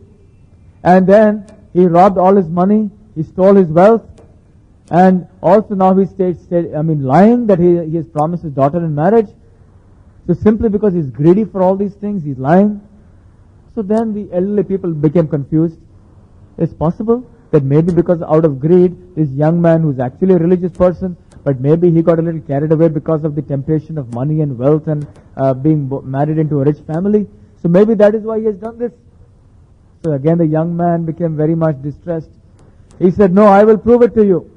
And then he robbed all his money. He stole his wealth. And also now he's lying that he has promised his daughter in marriage. So simply because he's greedy for all these things, he's lying. So then the elderly people became confused. It's possible that maybe because out of greed, this young man who's actually a religious person, but maybe he got a little carried away because of the temptation of money and wealth and being married into a rich family. So maybe that is why he has done this. So again the young man became very much distressed. He said, no, I will prove it to you.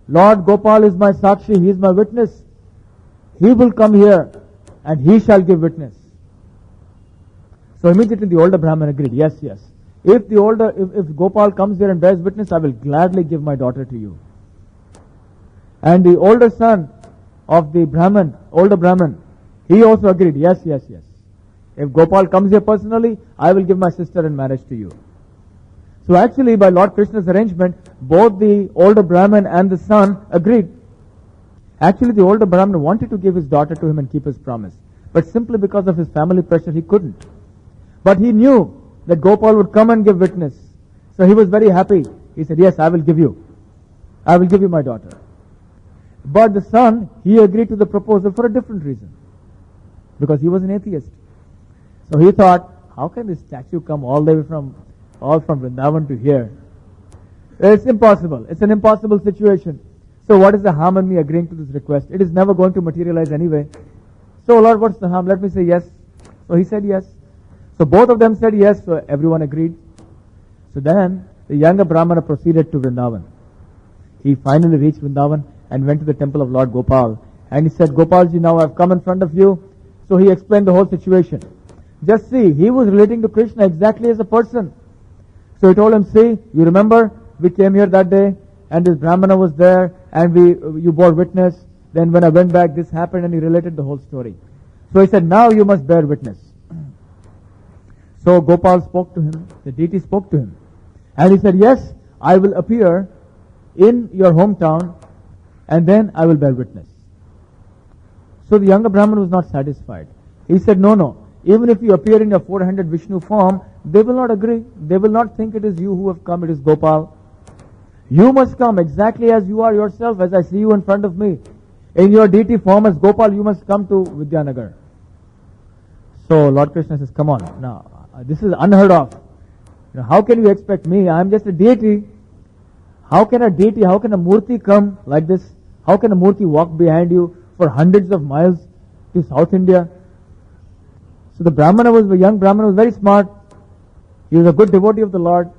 Lord Gopal is my Sakshi, he is my witness. He will come here and he shall give witness. So immediately the older Brahmin agreed, yes. If Gopal comes here and bears witness, I will gladly give my daughter to you. And the older son of the older Brahmin, he also agreed, yes. If Gopal comes here personally, I will give my sister in marriage to you. So actually, by Lord Krishna's arrangement, both the older Brahmin and the son agreed. Actually, the older Brahmin wanted to give his daughter to him and keep his promise. But simply because of his family pressure, he couldn't. But he knew that Gopal would come and give witness. So he was very happy. He said, yes, I will give you. I will give you my daughter. But the son, he agreed to the proposal for a different reason. Because he was an atheist. So he thought, how can this statue come all the way from Vrindavan to here? It's impossible. It's an impossible situation. So what is the harm in me agreeing to this request? It is never going to materialize anyway. So Lord, what's the harm? Let me say yes. So he said yes. So both of them said yes, so everyone agreed. So then the younger Brahmana proceeded to Vrindavan. He finally reached Vrindavan and went to the temple of Lord Gopal. And he said, Gopalji, now I've come in front of you. So he explained the whole situation. Just see, he was relating to Krishna exactly as a person. So he told him, see, you remember, we came here that day and this Brahmana was there and you bore witness. Then when I went back, this happened, and he related the whole story. So he said, now you must bear witness. So Gopal spoke to him, the deity spoke to him. And he said, yes, I will appear in your hometown and then I will bear witness. So the younger Brahmin was not satisfied. He said, no, even if you appear in your four-handed Vishnu form, they will not agree. They will not think it is you who have come, it is Gopal. You must come exactly as you are yourself, as I see you in front of me. In your deity form as Gopal, you must come to Vidyanagar. So Lord Krishna says, come on, now, this is unheard of. How can you expect me? I am just a deity. How can a murti come like this? How can a murti walk behind you for hundreds of miles to South India? So the young Brahmana was very smart. He was a good devotee of the Lord.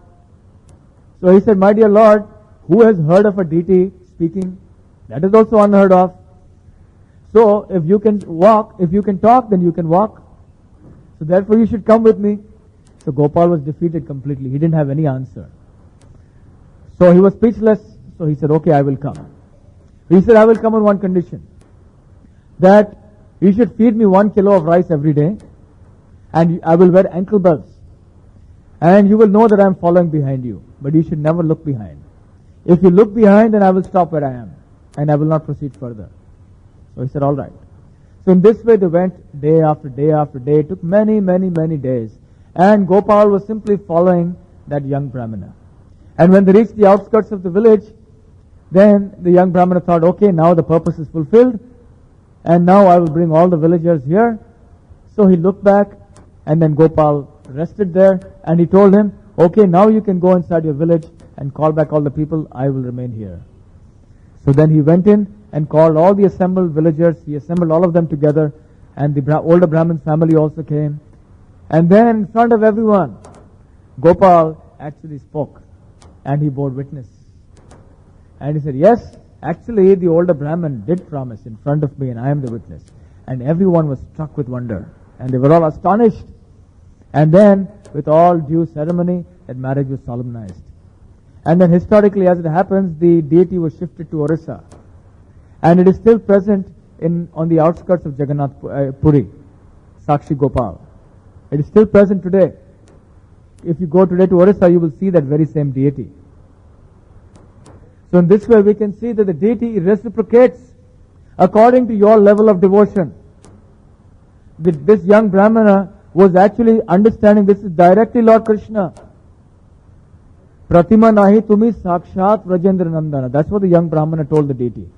So he said, my dear Lord, who has heard of a deity speaking? That is also unheard of. So if you can talk, then you can walk. So therefore you should come with me. So Gopal was defeated completely. He didn't have any answer. So he was speechless. So he said, okay, I will come. He said, I will come on one condition. That you should feed me 1 kilo of rice every day. And I will wear ankle belts. And you will know that I am following behind you. But you should never look behind. If you look behind, then I will stop where I am. And I will not proceed further. So he said, all right. So in this way they went day after day after day. It took many days. And Gopal was simply following that young Brahmana. And when they reached the outskirts of the village, then the young Brahmana thought, okay, now the purpose is fulfilled. And now I will bring all the villagers here. So he looked back, and then Gopal rested there. And he told him, okay, now you can go inside your village and call back all the people. I will remain here. So then he went in and called all the assembled villagers. He assembled all of them together. And the older Brahmin's family also came. And then in front of everyone, Gopal actually spoke and he bore witness. And he said, yes, actually the older Brahmin did promise in front of me and I am the witness. And everyone was struck with wonder and they were all astonished. And then with all due ceremony, that marriage was solemnized. And then historically, as it happens, the deity was shifted to Orissa. And it is still present on the outskirts of Jagannath Puri, Sakshi Gopal. It is still present today. If you go today to Orissa, you will see that very same deity. So in this way, we can see that the deity reciprocates according to your level of devotion. This young Brahmana was actually understanding this is directly Lord Krishna. Pratima nahi tumi sakshat Rajendra Nandana. That's what the young Brahmana told the deity.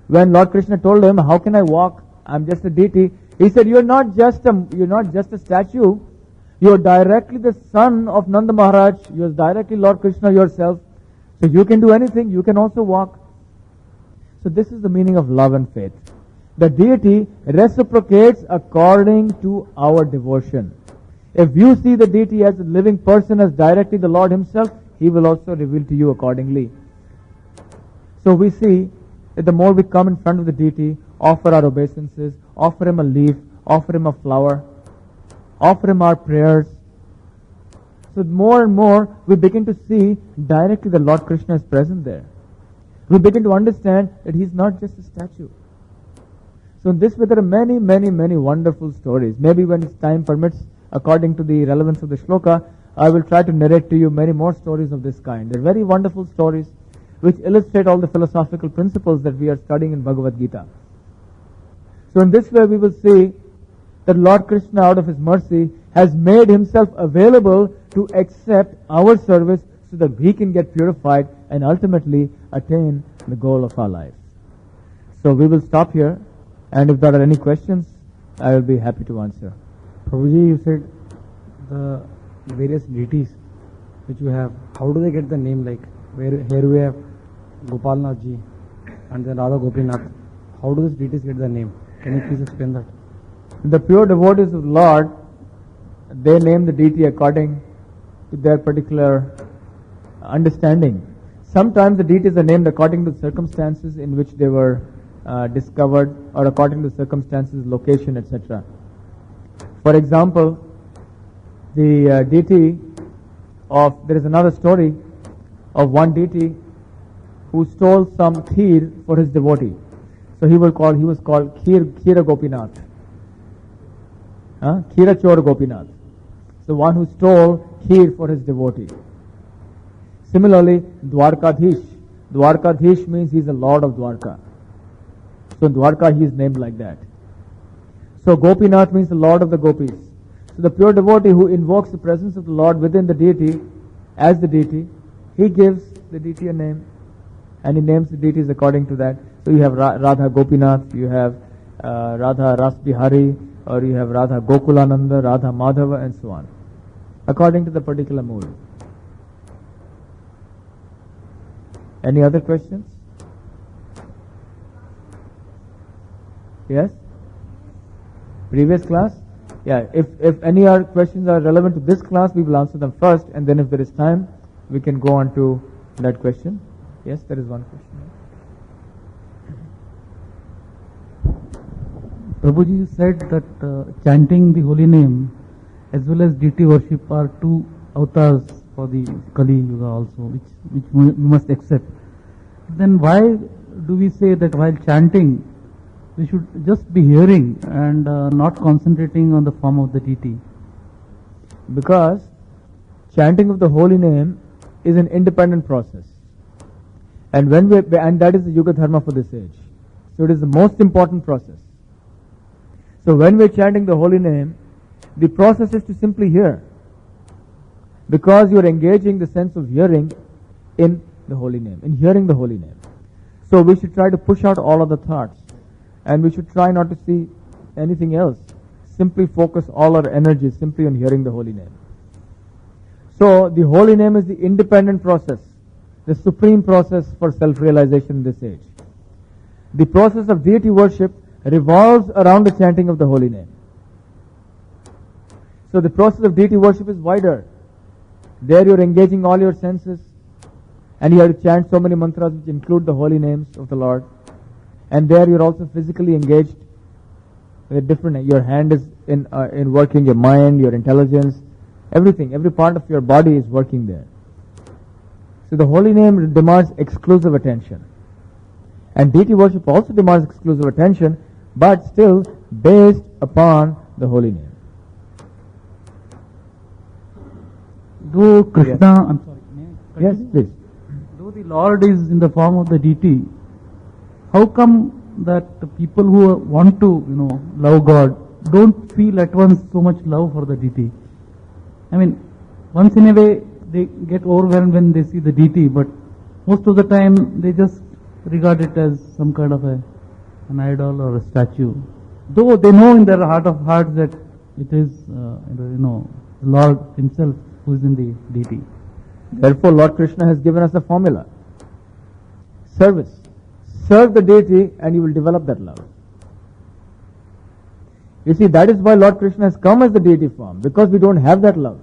When Lord Krishna told him, how can I walk? I'm just a deity. He said, you're not just a statue. You're directly the son of Nanda Maharaj. You're directly Lord Krishna yourself. So you can do anything. You can also walk. So this is the meaning of love and faith. The deity reciprocates according to our devotion. If you see the deity as a living person, as directly the Lord himself, he will also reveal to you accordingly. So we see that the more we come in front of the deity, offer our obeisances, offer him a leaf, offer him a flower, offer him our prayers. So more and more we begin to see directly the Lord Krishna is present there. We begin to understand that he is not just a statue. So in this way there are many, many, many wonderful stories. Maybe when time permits, according to the relevance of the shloka, I will try to narrate to you many more stories of this kind. They're very wonderful stories which illustrate all the philosophical principles that we are studying in Bhagavad Gita. So in this way we will see that Lord Krishna, out of his mercy, has made himself available to accept our service so that we can get purified and ultimately attain the goal of our life. So we will stop here, and if there are any questions, I will be happy to answer. Prabhuji, you said the various deities which you have, how do they get the name? Like here we have Gopalnath ji and then Radha Gopinath. How do these deities get the name? Can you please explain that? The pure devotees of the Lord, they name the deity according to their particular understanding. Sometimes the deities are named according to the circumstances in which they were discovered, or according to the circumstances, location, etc. For example, the deity there is another story of one deity who stole some kheer for his devotee. So he was called Khira Gopinath. Khira Chor Gopinath. The one who stole kheer for his devotee. Similarly, Dwarkadhish. Dwarkadhish means he is the Lord of Dwarka. So in Dwarka he is named like that. So Gopinath means the Lord of the Gopis. So the pure devotee who invokes the presence of the Lord within the deity, as the deity, he gives the deity a name and he names the deities according to that. So you have Radha Gopinath, you have Radha Ras Bihari, or you have Radha Gokulananda, Radha Madhava, and so on, according to the particular mood. Any other questions? Yes? Previous class? Yeah, if any other questions are relevant to this class, we will answer them first, and then if there is time, we can go on to that question. Yes, there is one question. Prabhuji, you said that chanting the holy name as well as deity worship are two avatars for the Kali Yuga also, which we must accept. Then why do we say that while chanting, we should just be hearing and not concentrating on the form of the deity? Because chanting of the holy name is an independent process. And that is the Yuga Dharma for this age. So it is the most important process. So when we are chanting the holy name, the process is to simply hear. Because you are engaging the sense of hearing in the holy name, in hearing the holy name. So we should try to push out all other thoughts. And we should try not to see anything else. Simply focus all our energy simply on hearing the holy name. So the holy name is the independent process, the supreme process for self-realization in this age. The process of deity worship revolves around the chanting of the holy name. So the process of deity worship is wider. There you're engaging all your senses, and you have to chant so many mantras which include the holy names of the Lord. And there you're also physically engaged with different, your hand is in working, your mind, your intelligence, everything, every part of your body is working there. So the holy name demands exclusive attention. And deity worship also demands exclusive attention, but still based upon the holy name. Though Krishna, I'm sorry, may I Yes, continue? please. Though the Lord is in the form of the deity, how come that the people who want to, love God don't feel at once so much love for the deity? I mean, once in a way they get overwhelmed when they see the deity, but most of the time they just regard it as some kind of an idol or a statue. Though they know in their heart of hearts that it is, the Lord Himself who is in the deity. Therefore, Lord Krishna has given us a formula. Service. Serve the deity and you will develop that love. You see, that is why Lord Krishna has come as the deity form, because we don't have that love.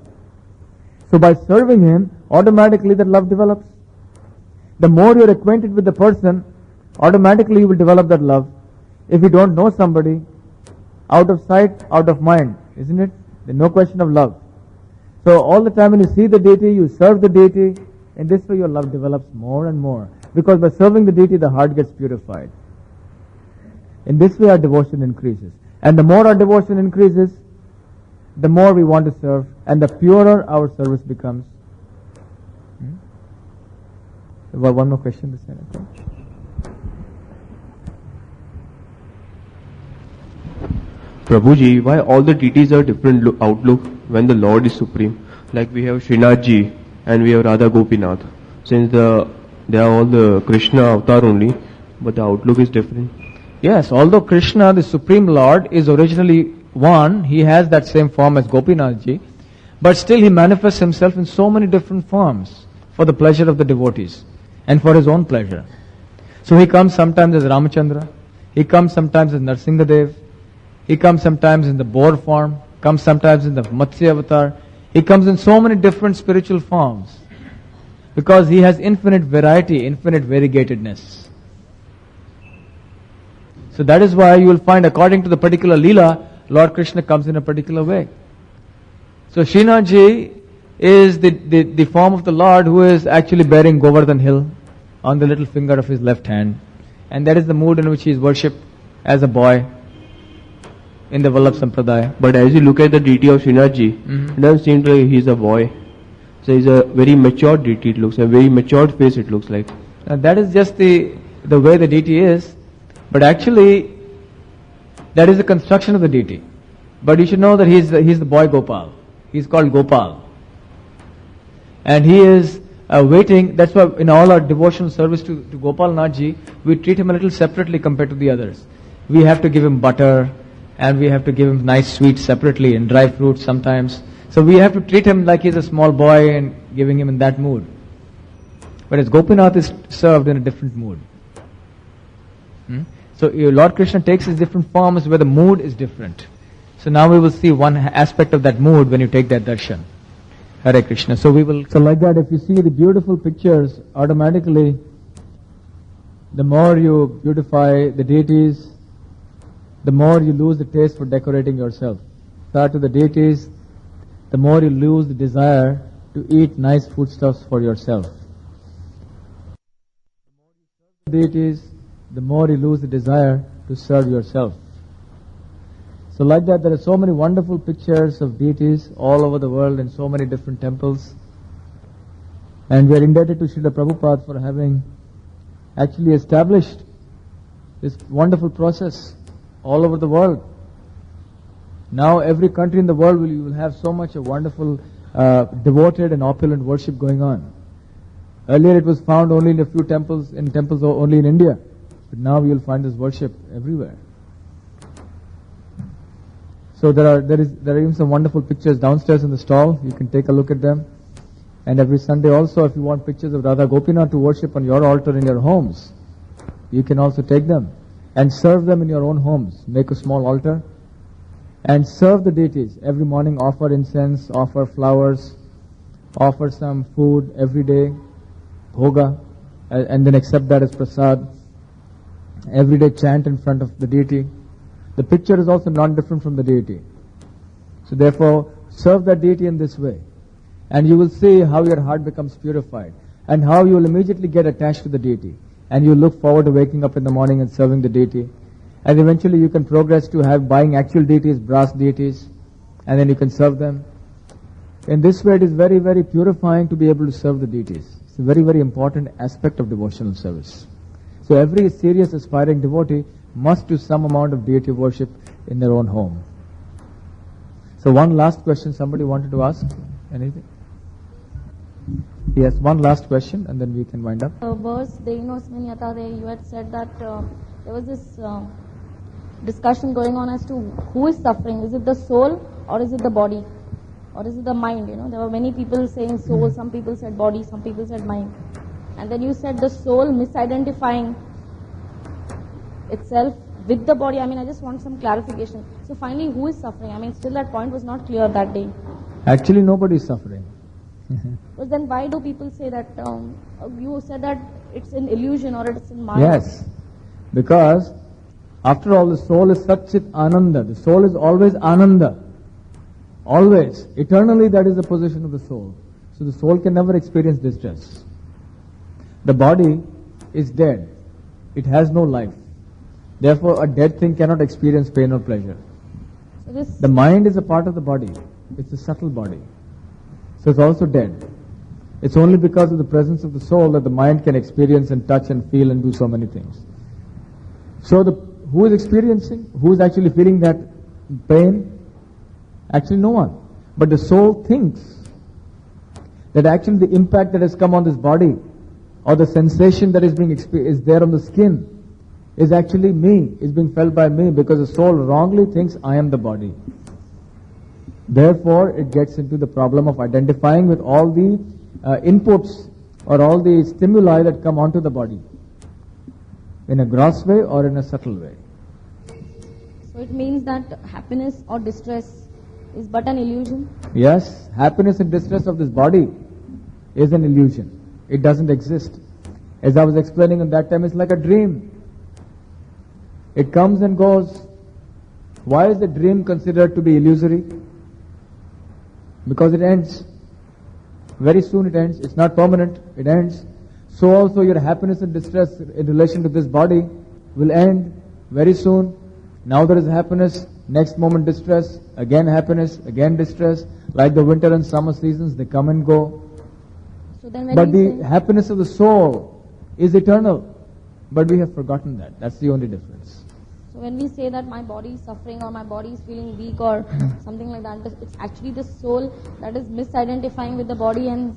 So by serving Him, automatically that love develops. The more you're acquainted with the person, automatically you will develop that love. If you don't know somebody, out of sight, out of mind, isn't it? There's no question of love. So all the time when you see the deity, you serve the deity, and this way your love develops more and more. Because by serving the deity, the heart gets purified. In this way our devotion increases. And the more our devotion increases, the more we want to serve, and the purer our service becomes. Well, one more question this time, okay? Prabhuji, why all the deities are different outlook when the Lord is supreme? Like we have Srinathji and we have Radha Gopinath. Since they are all the Krishna avatar only, but the outlook is different. Yes, although Krishna, the Supreme Lord, is originally one, he has that same form as Gopinathji, but still he manifests himself in so many different forms for the pleasure of the devotees and for his own pleasure. So he comes sometimes as Ramachandra, he comes sometimes as Narsingadev, he comes sometimes in the boar form, comes sometimes in the Matsya avatar, he comes in so many different spiritual forms because he has infinite variety, infinite variegatedness. So that is why you will find, according to the particular Leela, Lord Krishna comes in a particular way. So Srinathji is the form of the Lord who is actually bearing Govardhan hill on the little finger of his left hand. And that is the mood in which he is worshipped as a boy in the Vallabh Sampradaya. But as you look at the deity of Srinathji, it doesn't seem like he's a boy. So he's a very mature deity, it looks, a very matured face it looks like. That is just the way the deity is. But actually, that is the construction of the deity. But you should know that he's the boy Gopal. He's called Gopal. And he is waiting. That's why in all our devotional service to Gopal Nathji, we treat him a little separately compared to the others. We have to give him butter, and we have to give him nice sweets separately and dry fruits sometimes. So we have to treat him like he's a small boy and giving him in that mood. Whereas Gopinath is served in a different mood. So Lord Krishna takes his different forms where the mood is different. So now we will see one aspect of that mood when you take that darshan. Hare Krishna. So like that, if you see the beautiful pictures, automatically, the more you beautify the deities, the more you lose the taste for decorating yourself. Start to the deities, the more you lose the desire to eat nice foodstuffs for yourself. The more you serve the deities, the more you lose the desire to serve yourself. So like that, there are so many wonderful pictures of deities all over the world in so many different temples. And we are indebted to Srila Prabhupada for having actually established this wonderful process all over the world. Now every country in the world will have so much a wonderful, devoted and opulent worship going on. Earlier it was found only in a few temples only in India. But now you will find this worship everywhere. So there are even some wonderful pictures downstairs in the stall. You can take a look at them. And every Sunday also, if you want pictures of Radha Gopinath to worship on your altar in your homes, you can also take them and serve them in your own homes. Make a small altar and serve the deities. Every morning offer incense, offer flowers, offer some food every day, bhoga, and then accept that as prasad. Every day chant in front of the deity. The picture is also not different from the deity. So therefore, serve that deity in this way. And you will see how your heart becomes purified and how you will immediately get attached to the deity. And you look forward to waking up in the morning and serving the deity. And eventually you can progress to buying actual deities, brass deities, and then you can serve them. In this way, it is very, very purifying to be able to serve the deities. It's a very, very important aspect of devotional service. So every serious aspiring devotee must do some amount of deity worship in their own home. So one last question somebody wanted to ask. Anything? Yes, one last question and then we can wind up. Verse Deinosmin Yatade, you had said that there was this discussion going on as to who is suffering. Is it the soul or is it the body? Or is it the mind? There were many people saying soul, some people said body, some people said mind. And then you said the soul misidentifying itself with the body. I just want some clarification. So finally, who is suffering? Still that point was not clear that day. Actually, nobody is suffering. But then why do people say that? You said that it's an illusion or it's in Maya. Yes, because after all, the soul is Satchit Ananda. The soul is always Ananda. Always. Eternally, that is the position of the soul. So the soul can never experience distress. The body is dead. It has no life. Therefore, a dead thing cannot experience pain or pleasure. So the mind is a part of the body. It's a subtle body. So it's also dead. It's only because of the presence of the soul that the mind can experience and touch and feel and do so many things. So who is experiencing? Who is actually feeling that pain? Actually no one. But the soul thinks that actually the impact that has come on this body or the sensation that is there on the skin is actually me, is being felt by me, because the soul wrongly thinks I am the body. Therefore, it gets into the problem of identifying with all the inputs or all the stimuli that come onto the body in a gross way or in a subtle way. So it means that happiness or distress is but an illusion? Yes, happiness and distress of this body is an illusion. It doesn't exist. As I was explaining at that time, it's like a dream. It comes and goes. Why is the dream considered to be illusory? Because it ends. Very soon it ends. It's not permanent. It ends. So also your happiness and distress in relation to this body will end very soon. Now there is happiness, next moment distress, again happiness, again distress. Like the winter and summer seasons, they come and go. So then but the happiness of the soul is eternal. But we have forgotten that. That's the only difference. So when we say that my body is suffering or my body is feeling weak or something like that, it's actually the soul that is misidentifying with the body and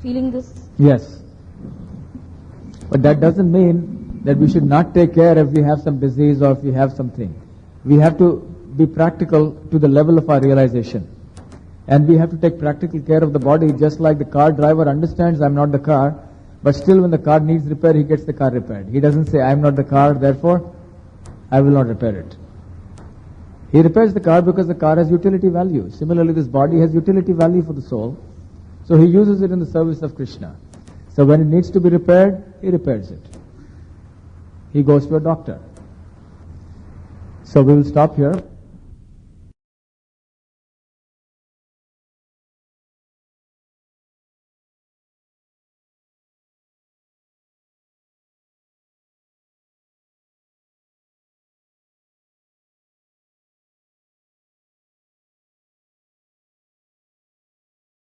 feeling this. Yes. But that doesn't mean that we should not take care if we have some disease or if we have something. We have to be practical to the level of our realization. And we have to take practical care of the body, just like the car driver understands I'm not the car, but still when the car needs repair, he gets the car repaired. He doesn't say I'm not the car, therefore I will not repair it. He repairs the car because the car has utility value. Similarly, this body has utility value for the soul. So he uses it in the service of Krishna. So when it needs to be repaired, he repairs it. He goes to a doctor. So we will stop here.